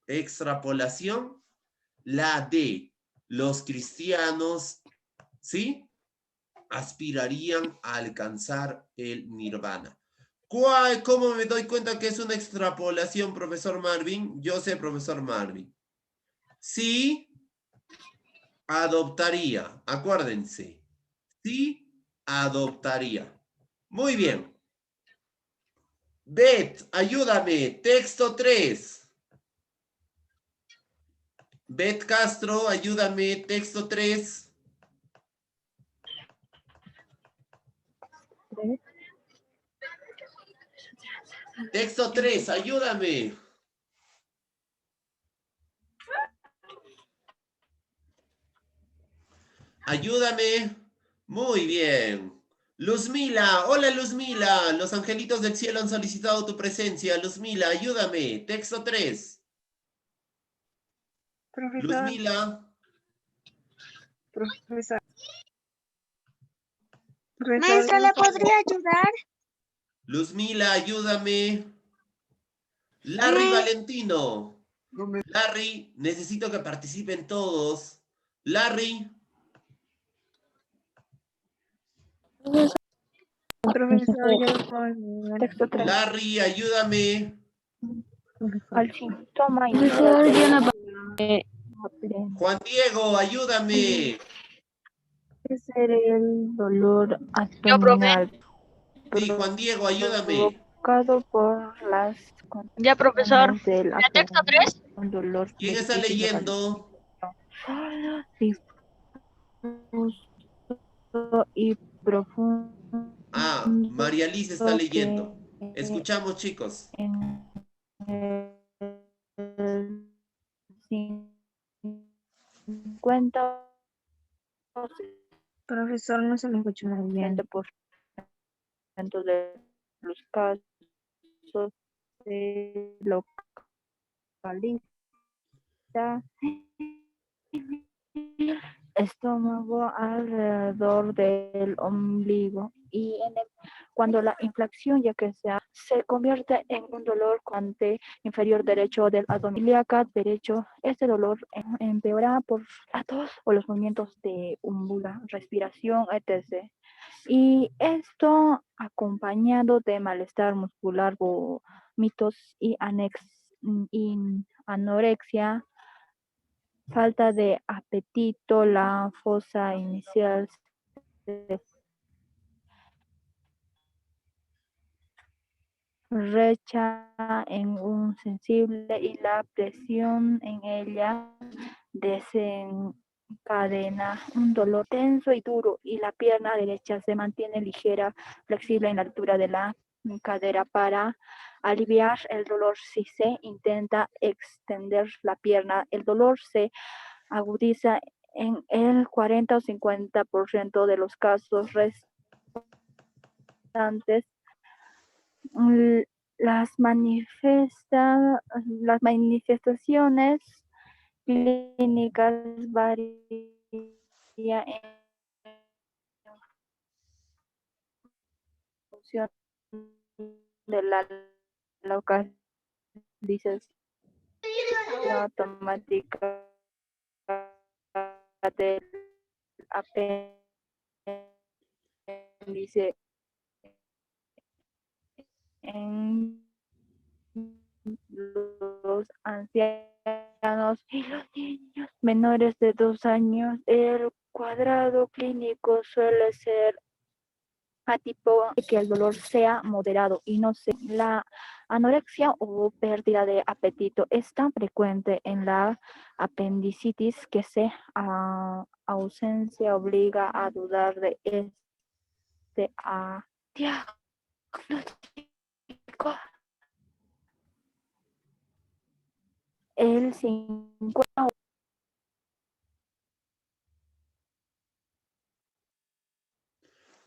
extrapolación? La D. Los cristianos, ¿sí? Aspirarían a alcanzar el nirvana. ¿Cómo me doy cuenta que es una extrapolación, profesor Marvin? Yo sé, profesor Marvin. Sí, adoptaría. Acuérdense. Sí, adoptaría. Muy bien. Beth, ayúdame. Texto 3. Beth Castro, ayúdame. Texto 3. Texto 3, ayúdame. Ayúdame. Muy bien. Luzmila, hola Luzmila. Los angelitos del cielo han solicitado tu presencia. Luzmila, ayúdame. Texto 3. Profesor, Luzmila. profesor. Maestra, ¿le podría ayudar? Luzmila, ayúdame. Larry Valentino. Larry, necesito que participen todos. Larry. Profesor, yo lo puedo ayudar. Texto 3. Larry, ayúdame. Al síntoma inicial de Juan Diego, ayúdame. puede ser el dolor Yo, profe. abdominal Sí, Juan Diego, ayúdame. provocado por las Ya, profesor. contracciones del ¿Ya texto 3? un dolor ¿Quién de está difícil leyendo? difuso y profundo Ah, María Liz está leyendo. que Escuchamos, chicos. en el 50 Profesor, no se me escucha muy bien. 20% de los casos se localiza estómago alrededor del ombligo y cuando la inflamación ya que se convierte en un dolor constante inferior derecho del abdomen ilíaco derecho, este dolor empeora por la tos o los movimientos de umbula, respiración, etc. Y esto acompañado de malestar muscular, vómitos y anorexia, falta de apetito, la fosa inicial se recha en un sensible y la presión en ella desencadena un dolor tenso y duro, y la pierna derecha se mantiene ligera, flexible en la altura de la cadera para aliviar el dolor. Si se intenta extender la pierna, el dolor se agudiza en el 40 o 50% de los casos restantes. Las manifestaciones clínicas varían en función de la localización automática del apéndice en los ancianos y los niños menores de 2 años. El cuadrado clínico suele ser tipo que el dolor sea moderado y no sea la anorexia o pérdida de apetito. Es tan frecuente en la apendicitis que se ausencia obliga a dudar de este diagnóstico. El 50.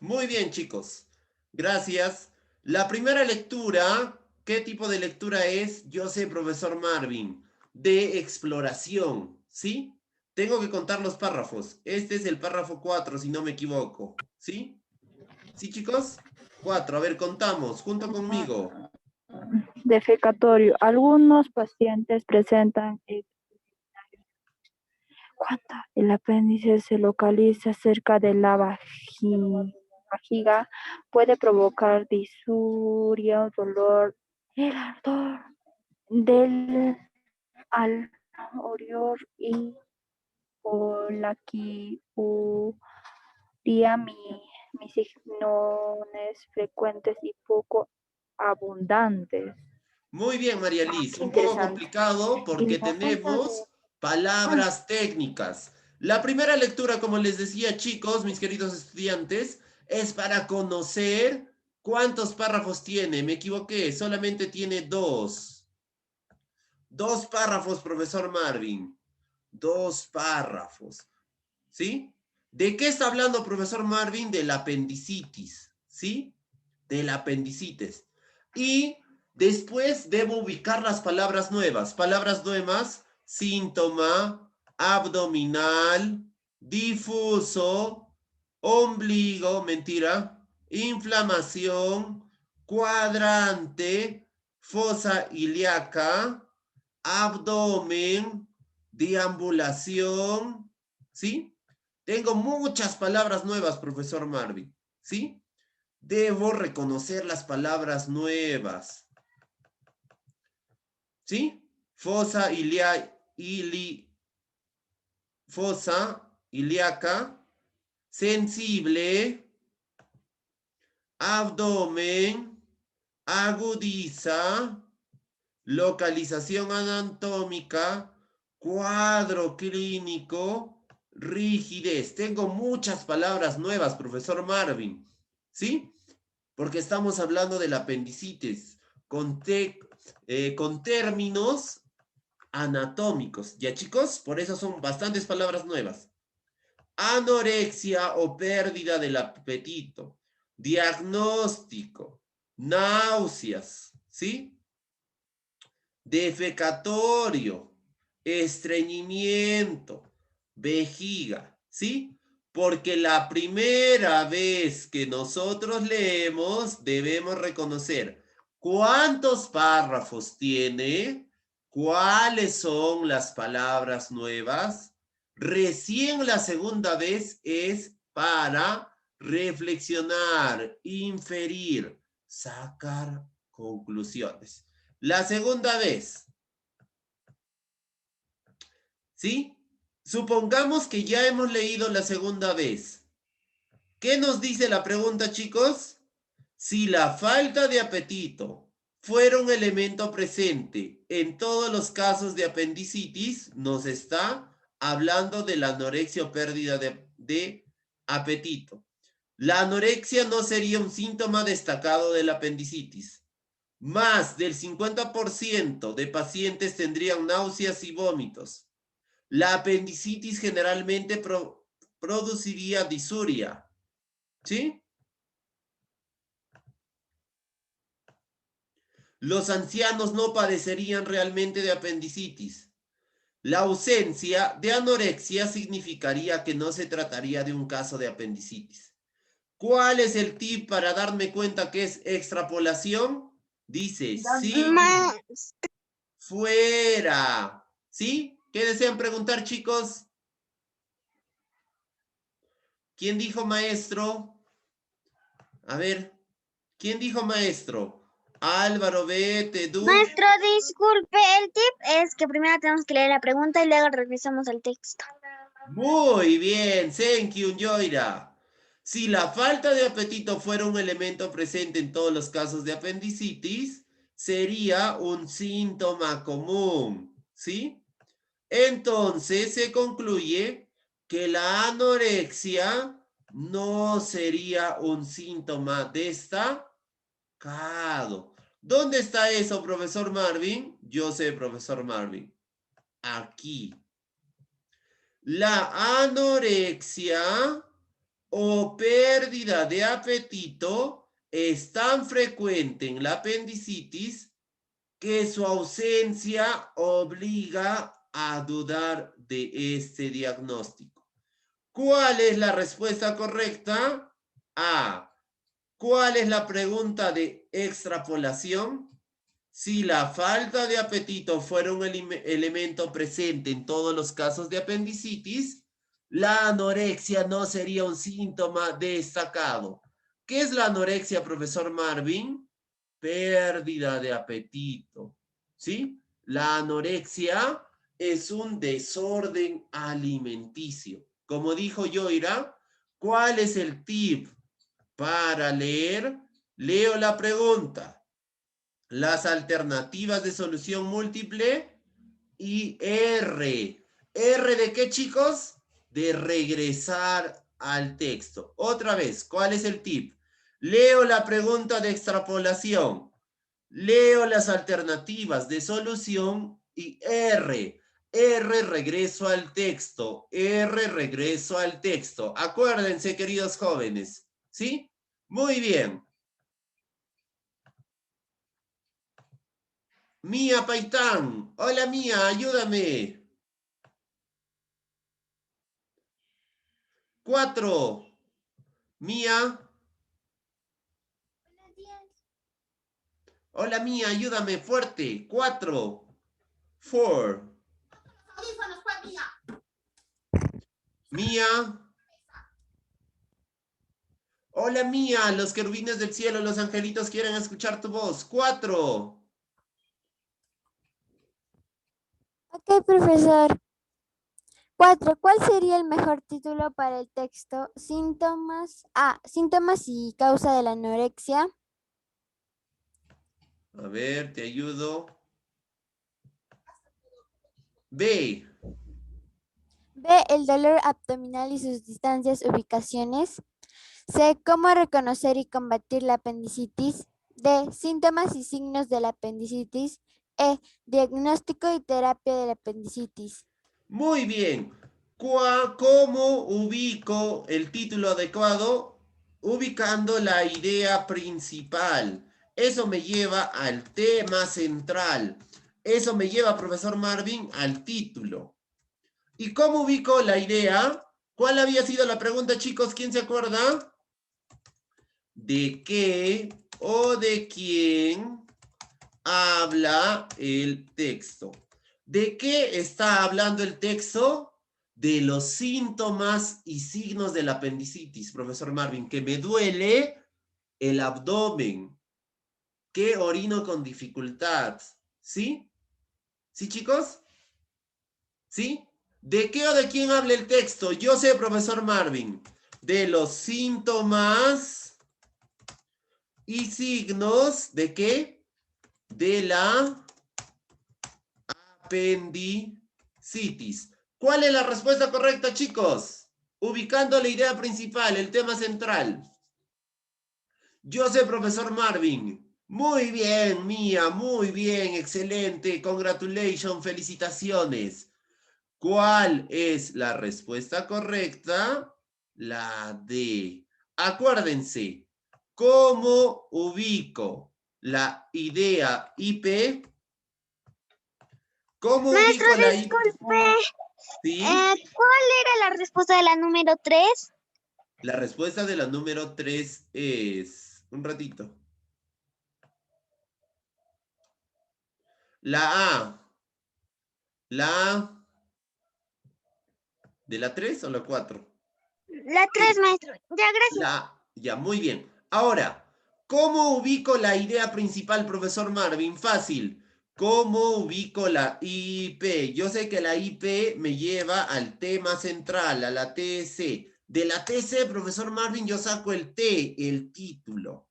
Muy bien, chicos. Gracias. La primera lectura, ¿qué tipo de lectura es? Yo sé, profesor Marvin, de exploración, ¿sí? Tengo que contar los párrafos. Este es el párrafo 4, si no me equivoco, ¿sí? ¿Sí, chicos? 4. A ver, contamos, junto conmigo. Defecatorio. Algunos pacientes presentan cuando el apéndice se localiza cerca de la vajiga, puede provocar disuria, dolor, el ardor del alveolar y colaquiuria, signones frecuentes y poco abundantes. Muy bien, María Liz. Qué Un poco interesante. complicado porque Y la falta de tenemos palabras técnicas. La primera lectura, como les decía, chicos, mis queridos estudiantes, es para conocer cuántos párrafos tiene. Me equivoqué, solamente tiene 2. 2 párrafos, profesor Marvin. 2 párrafos. ¿Sí? ¿De qué está hablando, profesor Marvin? De la apendicitis. ¿Sí? De la apendicitis. Y después debo ubicar las palabras nuevas. Palabras nuevas: síntoma, abdominal, difuso, ombligo, mentira, inflamación, cuadrante, fosa ilíaca, abdomen, deambulación, ¿sí? Tengo muchas palabras nuevas, profesor Marvin, ¿sí? Debo reconocer las palabras nuevas, ¿sí? Fosa ilíaca, sensible, abdomen, agudiza, localización anatómica, cuadro clínico, rigidez. Tengo muchas palabras nuevas, profesor Marvin, ¿sí? Porque estamos hablando de la apendicitis con términos anatómicos. ¿Ya, chicos? Por eso son bastantes palabras nuevas. Anorexia o pérdida del apetito. Diagnóstico. Náuseas, ¿sí? Defecatorio, estreñimiento, vejiga, ¿sí? Porque la primera vez que nosotros leemos debemos reconocer cuántos párrafos tiene, cuáles son las palabras nuevas. Recién la segunda vez es para reflexionar, inferir, sacar conclusiones. La segunda vez, ¿sí? Supongamos que ya hemos leído la segunda vez. ¿Qué nos dice la pregunta, chicos? Si la falta de apetito, fuera un elemento presente en todos los casos de apendicitis, nos está hablando de la anorexia o pérdida de apetito. La anorexia no sería un síntoma destacado de la apendicitis. Más del 50% de pacientes tendrían náuseas y vómitos. La apendicitis generalmente produciría disuria. ¿Sí? Los ancianos no padecerían realmente de apendicitis. La ausencia de anorexia significaría que no se trataría de un caso de apendicitis. ¿Cuál es el tip para darme cuenta que es extrapolación? Dice, sí, fuera. ¿Sí? ¿Qué desean preguntar, chicos? ¿Quién dijo maestro? A ver, ¿quién dijo maestro? Álvaro, vete, tú. Maestro, disculpe, el tip es que primero tenemos que leer la pregunta y luego revisamos el texto. Muy bien, thank you, Yoira. Si la falta de apetito fuera un elemento presente en todos los casos de apendicitis, sería un síntoma común, ¿sí? Entonces se concluye que la anorexia no sería un síntoma destacado. ¿Dónde está eso, profesor Marvin? Yo sé, profesor Marvin. Aquí. La anorexia o pérdida de apetito es tan frecuente en la apendicitis que su ausencia obliga a dudar de este diagnóstico. ¿Cuál es la respuesta correcta? A. ¿Cuál es la pregunta de extrapolación? Si la falta de apetito fuera un elemento presente en todos los casos de apendicitis, la anorexia no sería un síntoma destacado. ¿Qué es la anorexia, profesor Marvin? Pérdida de apetito, ¿sí? La anorexia es un desorden alimenticio. Como dijo Yoira, ¿cuál es el tip para leer? Leo la pregunta. Las alternativas de solución múltiple y R. ¿R de qué, chicos? De regresar al texto. Otra vez, ¿cuál es el tip? Leo la pregunta de extrapolación. Leo las alternativas de solución y R. R, regreso al texto. R, regreso al texto. Acuérdense, queridos jóvenes. ¿Sí? Muy bien. Mía Paitán. Hola, Mía, ayúdame. 4. Mía. Hola, Mía, ayúdame fuerte. 4. 4. Mía. Hola, Mía. Los querubines del cielo, los angelitos quieren escuchar tu voz. 4. Ok, profesor. 4. ¿Cuál sería el mejor título para el texto? Síntomas y causa de la anorexia. A ver, te ayudo. B. B. El dolor abdominal y sus distancias, ubicaciones. C. Cómo reconocer y combatir la apendicitis. D. Síntomas y signos de la apendicitis. E. Diagnóstico y terapia de la apendicitis. Muy bien. ¿Cómo ubico el título adecuado? Ubicando la idea principal. Eso me lleva al tema central. Eso me lleva, profesor Marvin, al título. ¿Y cómo ubico la idea? ¿Cuál había sido la pregunta, chicos? ¿Quién se acuerda? ¿De qué o de quién habla el texto? ¿De qué está hablando el texto? De los síntomas y signos de la apendicitis, profesor Marvin, que me duele el abdomen, que orino con dificultad, ¿sí? ¿Sí, chicos? ¿Sí? ¿De qué o de quién habla el texto? Yo sé, profesor Marvin, de los síntomas y signos, ¿de qué? de la apendicitis. ¿Cuál es la respuesta correcta, chicos? Ubicando la idea principal, el tema central. Yo sé, profesor Marvin. Muy bien, Mía, muy bien, excelente. Congratulations, felicitaciones. ¿Cuál es la respuesta correcta? La D. Acuérdense, ¿cómo ubico la idea IP? ¿Cómo Maestro, ubico la IP? disculpe. ¿Sí? ¿Cuál era la respuesta de la número 3? La respuesta de la número 3 es... Un ratito. La A. La A. ¿De la 3 o la 4? La 3, maestro. Ya, gracias. Ya, muy bien. Ahora, ¿cómo ubico la idea principal, profesor Marvin? Fácil. ¿Cómo ubico la IP? Yo sé que la IP me lleva al tema central, a la TC. De la TC, profesor Marvin, yo saco el T, el título.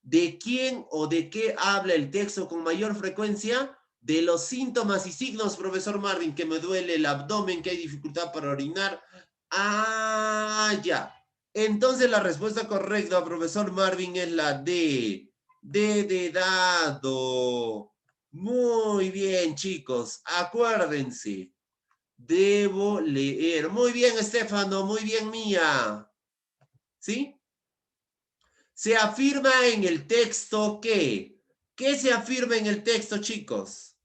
¿De quién o de qué habla el texto con mayor frecuencia? De los síntomas y signos, profesor Marvin, que me duele el abdomen, que hay dificultad para orinar. Ah, ya. Entonces la respuesta correcta, profesor Marvin, es la D. D de dado. Muy bien, chicos. Acuérdense. Debo leer. Muy bien, Estefano. Muy bien, Mía. ¿Sí? Se afirma en el texto que... ¿Qué se afirma en el texto, chicos?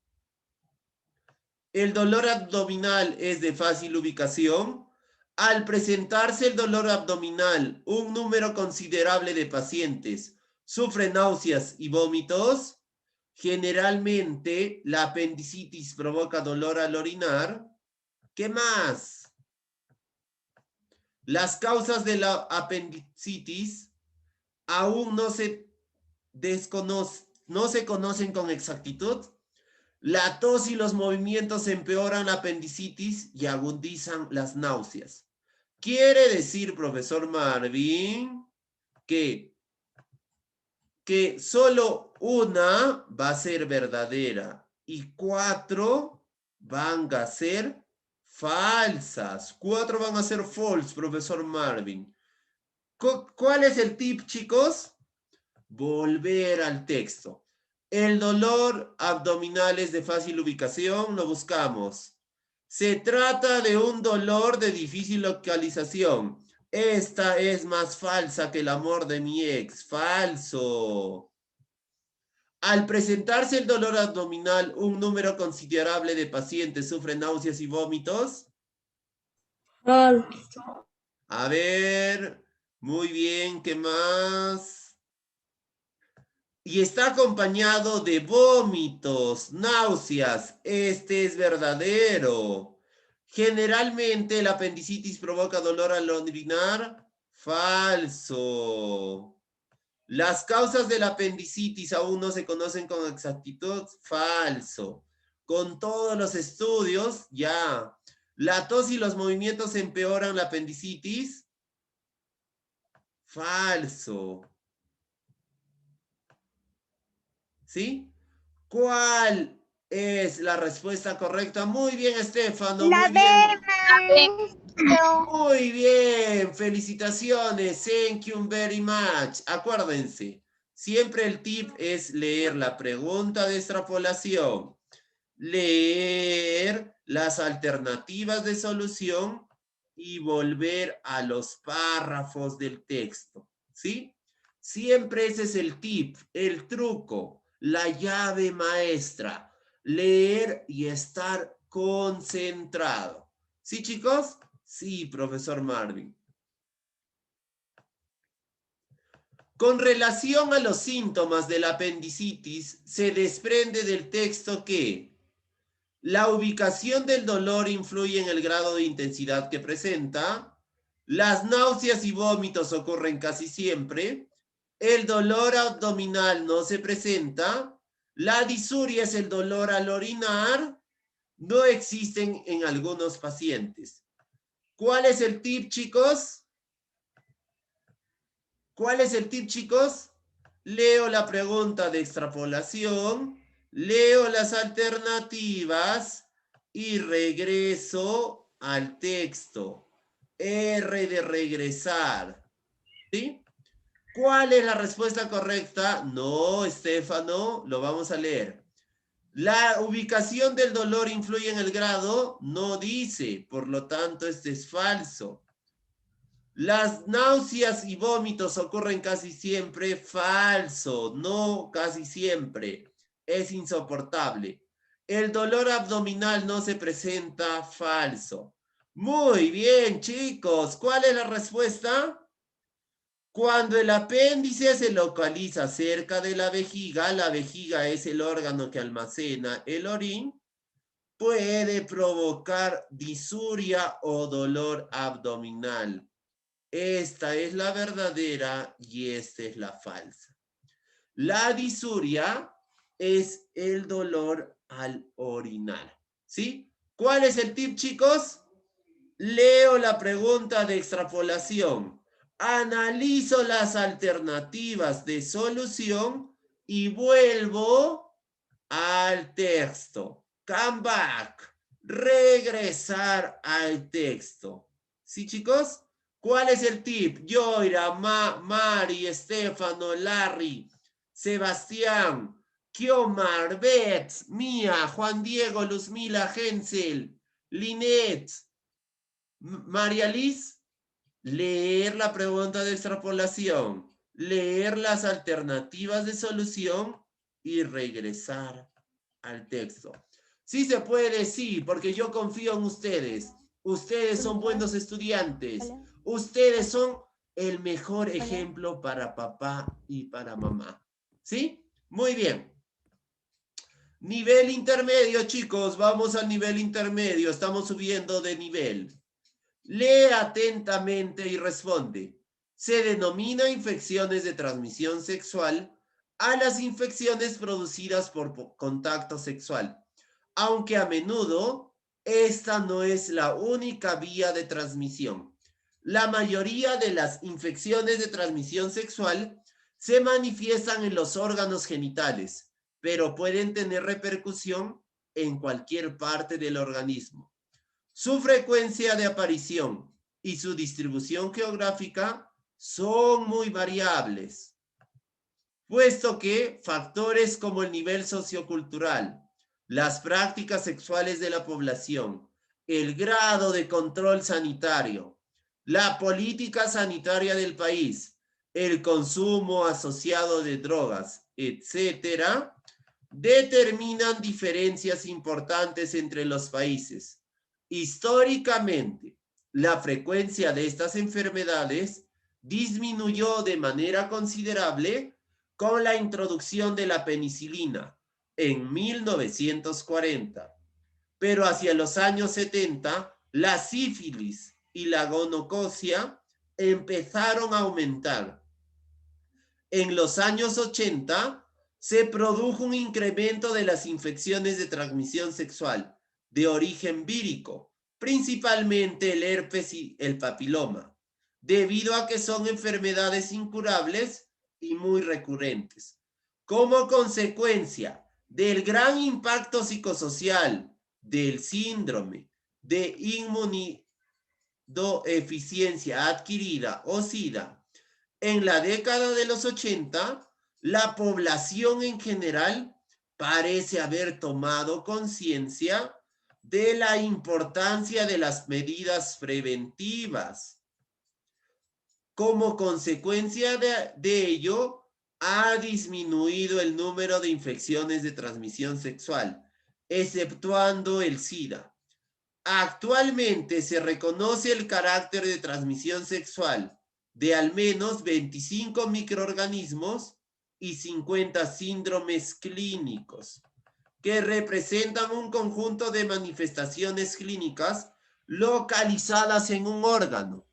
El dolor abdominal es de fácil ubicación. Al presentarse el dolor abdominal, un número considerable de pacientes sufren náuseas y vómitos. Generalmente, la apendicitis provoca dolor al orinar. ¿Qué más? Las causas de la apendicitis aún no se conocen con exactitud. La tos y los movimientos empeoran la apendicitis y agudizan las náuseas. Quiere decir, profesor Marvin, que solo una va a ser verdadera y 4 van a ser falsas. 4 van a ser false, profesor Marvin. ¿Cuál es el tip, chicos? Volver al texto. El dolor abdominal es de fácil ubicación, lo buscamos. Se trata de un dolor de difícil localización. Esta es más falsa que el amor de mi ex. Falso. Al presentarse el dolor abdominal, un número considerable de pacientes sufren náuseas y vómitos. Falso. A ver, muy bien, ¿qué más? Y está acompañado de vómitos, náuseas. Este es verdadero. Generalmente la apendicitis provoca dolor al orinar. Falso. Las causas de la apendicitis aún no se conocen con exactitud. Falso. Con todos los estudios, ya. La tos y los movimientos empeoran la apendicitis. Falso. ¿Sí? ¿Cuál es la respuesta correcta? Muy bien, Estefano. La Muy bien. maestro. Muy bien. Felicitaciones. Thank you very much. Acuérdense, siempre el tip es leer la pregunta de extrapolación, leer las alternativas de solución y volver a los párrafos del texto. ¿Sí? Siempre ese es el tip, el truco. La llave maestra, leer y estar concentrado. ¿Sí, chicos? Sí, profesor Marvin. Con relación a los síntomas de la apendicitis, se desprende del texto que la ubicación del dolor influye en el grado de intensidad que presenta, las náuseas y vómitos ocurren casi siempre, el dolor abdominal no se presenta, la disuria es el dolor al orinar, no existen en algunos pacientes. ¿Cuál es el tip, chicos? ¿Cuál es el tip, chicos? Leo la pregunta de extrapolación, Leo las alternativas y regreso al texto. R de regresar. ¿Sí? ¿Cuál es la respuesta correcta? No, Estefano, lo vamos a leer. ¿La ubicación del dolor influye en el grado? No dice, por lo tanto este es falso. ¿Las náuseas y vómitos ocurren casi siempre? Falso, no casi siempre. Es insoportable. ¿El dolor abdominal no se presenta? Falso. Muy bien, chicos. ¿Cuál es la respuesta? Cuando el apéndice se localiza cerca de la vejiga es el órgano que almacena el orín, puede provocar disuria o dolor abdominal. Esta es la verdadera y esta es la falsa. La disuria es el dolor al orinar. ¿Sí? ¿Cuál es el tip, chicos? Leo la pregunta de extrapolación. Analizo las alternativas de solución y vuelvo al texto. Come back. Regresar al texto. ¿Sí, chicos? ¿Cuál es el tip? Yoira, Mari, Estefano, Larry, Sebastián, Kiomar, Beth, Mía, Juan Diego, Luzmila, Hensel, Linet, María Liz, leer la pregunta de extrapolación, leer las alternativas de solución y regresar al texto. Sí se puede, sí, porque yo confío en ustedes. Ustedes son buenos estudiantes. Ustedes son el mejor ejemplo para papá y para mamá. ¿Sí? Muy bien. Nivel intermedio, chicos. Vamos al nivel intermedio. Estamos subiendo de nivel. Lee atentamente y responde. Se denomina infecciones de transmisión sexual a las infecciones producidas por contacto sexual, aunque a menudo esta no es la única vía de transmisión. La mayoría de las infecciones de transmisión sexual se manifiestan en los órganos genitales, pero pueden tener repercusión en cualquier parte del organismo. Su frecuencia de aparición y su distribución geográfica son muy variables, puesto que factores como el nivel sociocultural, las prácticas sexuales de la población, el grado de control sanitario, la política sanitaria del país, el consumo asociado de drogas, etcétera, determinan diferencias importantes entre los países. Históricamente, la frecuencia de estas enfermedades disminuyó de manera considerable con la introducción de la penicilina en 1940. Pero hacia los años 70, la sífilis y la gonococia empezaron a aumentar. En los años 80, se produjo un incremento de las infecciones de transmisión sexual de origen vírico, principalmente el herpes y el papiloma, debido a que son enfermedades incurables y muy recurrentes. Como consecuencia del gran impacto psicosocial del síndrome de inmunodeficiencia adquirida o SIDA, en la década de los 80, la población en general parece haber tomado conciencia de la importancia de las medidas preventivas. Como consecuencia de ello, ha disminuido el número de infecciones de transmisión sexual, exceptuando el SIDA. Actualmente se reconoce el carácter de transmisión sexual de al menos 25 microorganismos y 50 síndromes clínicos, que representan un conjunto de manifestaciones clínicas localizadas en un órgano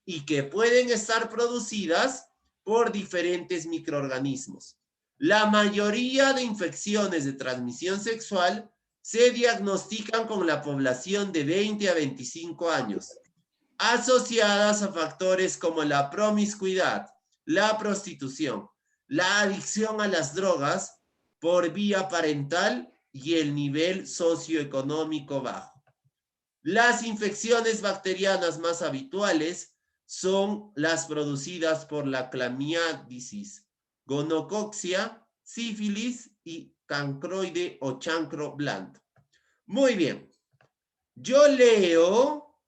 y que pueden estar producidas por diferentes microorganismos. La mayoría de infecciones de transmisión sexual se diagnostican con la población de 20 a 25 años, asociadas a factores como la promiscuidad, la prostitución, la adicción a las drogas, por vía parental y el nivel socioeconómico bajo. Las infecciones bacterianas más habituales son las producidas por la clamidiasis, gonococcía, sífilis y cancroide o chancro blando. Muy bien. Yo leo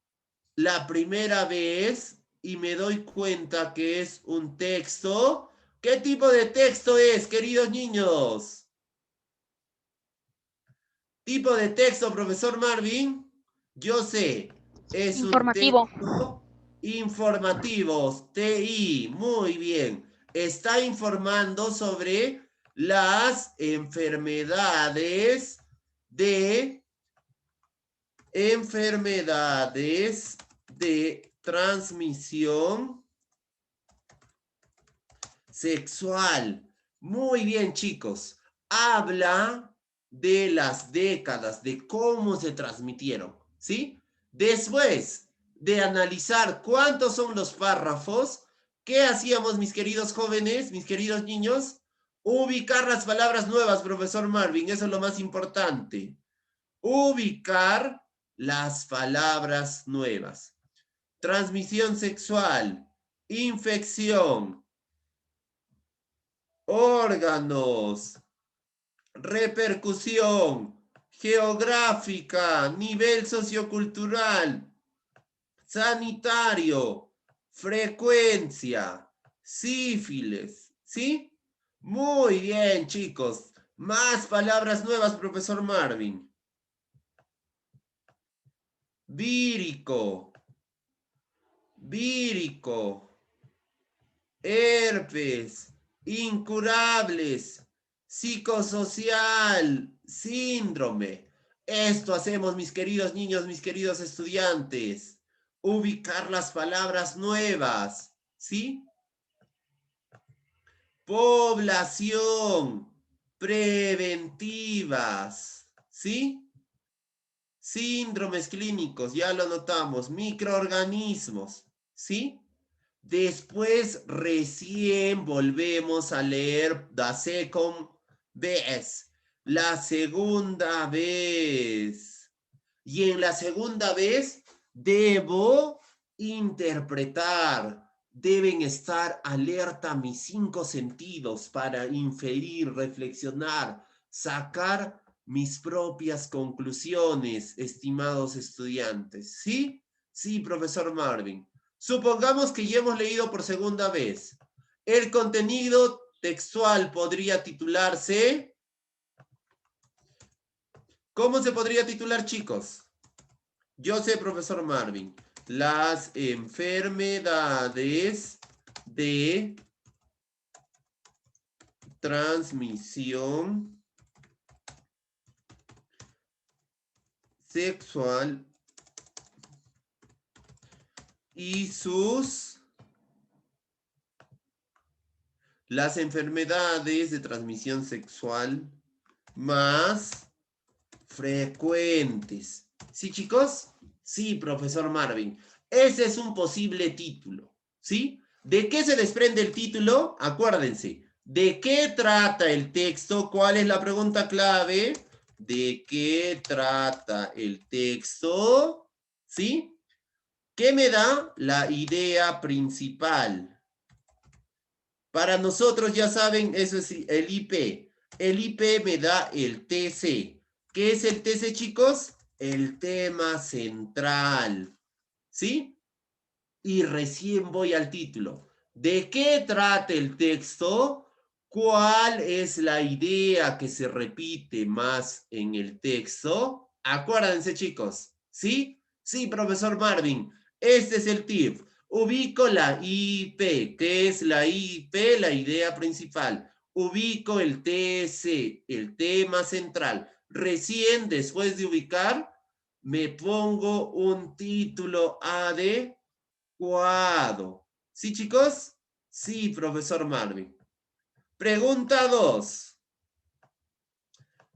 la primera vez y me doy cuenta que es un texto. ¿Qué tipo de texto es, queridos niños? Tipo de texto, profesor Marvin. Yo sé, es Informativo. un texto informativo, TI, muy bien. Está informando sobre las enfermedades de transmisión sexual. Muy bien, chicos. Habla de las décadas, de cómo se transmitieron, ¿sí? Después de analizar cuántos son los párrafos, ¿qué hacíamos, mis queridos jóvenes, mis queridos niños? Ubicar las palabras nuevas, profesor Marvin, eso es lo más importante. Ubicar las palabras nuevas. Transmisión sexual, infección, órganos, repercusión, geográfica, nivel sociocultural, sanitario, frecuencia, sífilis, ¿sí? Muy bien, chicos. Más palabras nuevas, profesor Marvin. Vírico, herpes, incurables, psicosocial, síndrome. Esto hacemos, mis queridos niños, mis queridos estudiantes. Ubicar las palabras nuevas, ¿sí? Población, preventivas, ¿sí? Síndromes clínicos, ya lo notamos, microorganismos, ¿sí? Después recién volvemos a leer the second vez, la segunda vez. Y en la segunda vez debo interpretar, deben estar alerta mis 5 sentidos para inferir, reflexionar, sacar mis propias conclusiones, estimados estudiantes. ¿Sí? Sí, profesor Marvin. Supongamos que ya hemos leído por segunda vez. El contenido textual podría titularse... ¿Cómo se podría titular, chicos? Yo sé, profesor Marvin. Las enfermedades de transmisión sexual y las enfermedades de transmisión sexual más frecuentes. ¿Sí, chicos? Sí, profesor Marvin. Ese es un posible título, ¿sí? ¿De qué se desprende el título? Acuérdense. ¿De qué trata el texto? ¿Cuál es la pregunta clave? ¿De qué trata el texto? ¿Sí? ¿Qué me da? La idea principal. Para nosotros, ya saben, eso es el IP. El IP me da el TC. ¿Qué es el TC, chicos? El tema central. ¿Sí? Y recién voy al título. ¿De qué trata el texto? ¿Cuál es la idea que se repite más en el texto? Acuérdense, chicos. ¿Sí? Sí, profesor Marvin. Este es el tip. Ubico la IP. ¿Qué es la IP? La idea principal. Ubico el TC, el tema central. Recién, después de ubicar, me pongo un título adecuado. ¿Sí, chicos? Sí, profesor Marvin. Pregunta 2.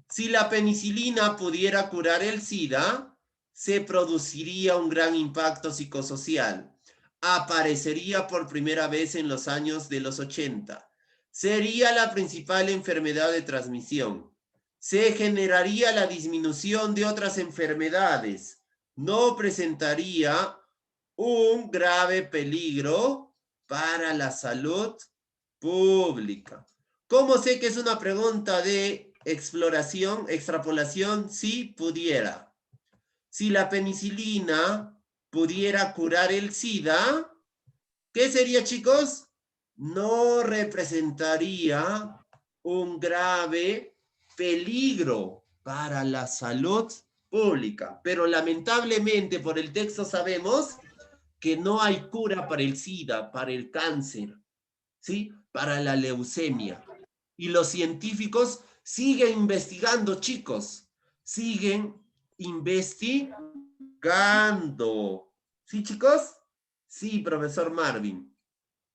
Si la penicilina pudiera curar el SIDA, se produciría un gran impacto psicosocial. Aparecería por primera vez en los años de los 80. sería la principal enfermedad de transmisión. Se generaría la disminución de otras enfermedades. No presentaría un grave peligro para la salud pública. ¿Cómo sé que es una pregunta de exploración, extrapolación? Si pudiera. Si la penicilina pudiera curar el SIDA, ¿qué sería, chicos? No representaría un grave peligro para la salud pública. Pero lamentablemente por el texto sabemos que no hay cura para el SIDA, para el cáncer, ¿sí? Para la leucemia. Y los científicos siguen investigando, chicos. Siguen investigando. ¿Sí, chicos? Sí, profesor Marvin.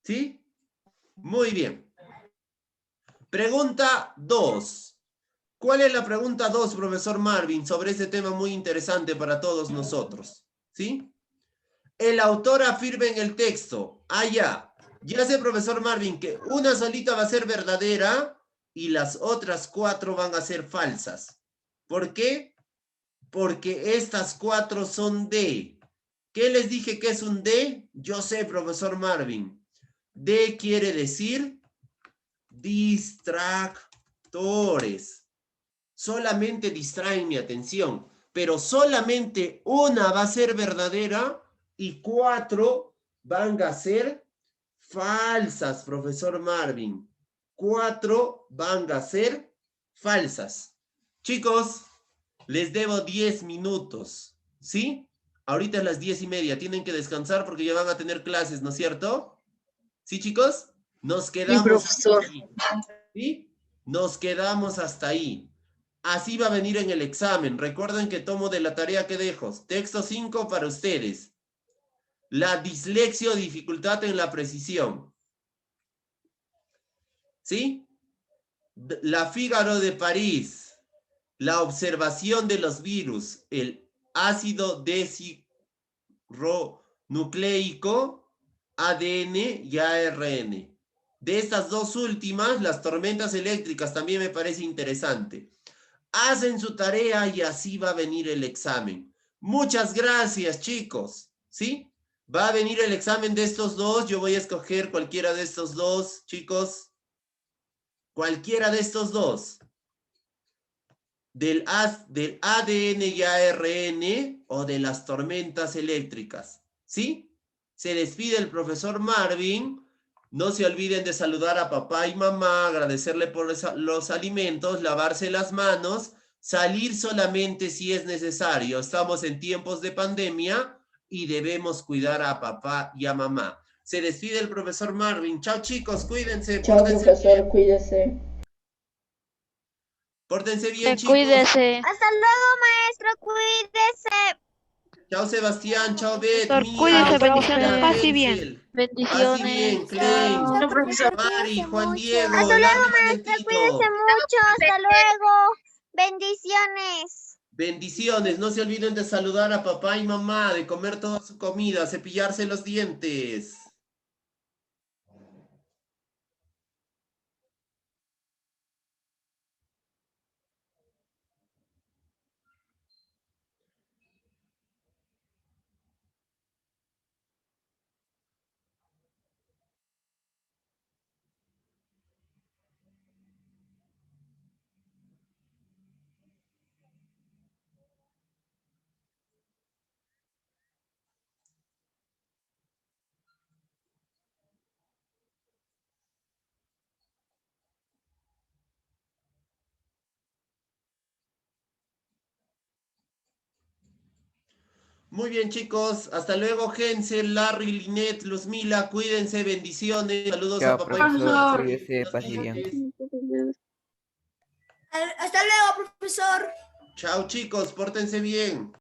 ¿Sí? Muy bien. Pregunta 2. ¿Cuál es la pregunta 2, profesor Marvin, sobre este tema muy interesante para todos nosotros? ¿Sí? El autor afirma en el texto, ya sé, profesor Marvin, que una solita va a ser verdadera y las otras 4 van a ser falsas. ¿Por qué? Porque estas 4 son D. ¿Qué les dije que es un D? Yo sé, profesor Marvin. D quiere decir distractores. Solamente distraen mi atención, pero solamente una va a ser verdadera y 4 van a ser falsas, profesor Marvin. 4 van a ser falsas. Chicos, les debo 10 minutos, ¿sí? Ahorita es las 10:30, tienen que descansar porque ya van a tener clases, ¿no es cierto? ¿Sí, chicos? Nos quedamos profesor. hasta ahí, ¿sí? Nos quedamos hasta ahí. Así va a venir en el examen. Recuerden que tomo de la tarea que dejo. Texto 5 para ustedes. La dislexia o dificultad en la precisión. ¿Sí? La Fígaro de París. La observación de los virus. El ácido desoxirribonucleico, ADN y ARN. De estas dos últimas, las tormentas eléctricas también me parece interesante. Hacen su tarea y así va a venir el examen. Muchas gracias, chicos. ¿Sí? Va a venir el examen de estos dos. Yo voy a escoger cualquiera de estos dos, chicos. Cualquiera de estos dos. Del ADN y ARN o de las tormentas eléctricas. ¿Sí? Se despide el profesor Marvin. No se olviden de saludar a papá y mamá, agradecerle por los alimentos, lavarse las manos, salir solamente si es necesario. Estamos en tiempos de pandemia y debemos cuidar a papá y a mamá. Se despide el profesor Marvin. Chao, chicos, cuídense. Chao, profesor, cuídese. Pórtense bien, chicos. Cuídese. Hasta luego, maestro, cuídese. Chao, Sebastián. Chao, Beth. Doctor, Mía, cuídese, Cecilia, bendiciones. Paz y Hansel. bien. Paz y Bendiciones. bien, Klein, Chao, profesor, Mari, cuídese Juan mucho. Diego, Hasta luego, Larry, maestra, Valentito. cuídese mucho. Hasta luego. Bendiciones. Bendiciones. No se olviden de saludar a papá y mamá, de comer toda su comida, cepillarse los dientes. Muy bien, chicos. Hasta luego, Hensel, Larry, Linet, Luzmila. Cuídense, bendiciones. Saludos a Chao, papá y mamá. profesor, cuídese, paz y bien. Hasta luego, profesor. Chao, chicos. Pórtense bien.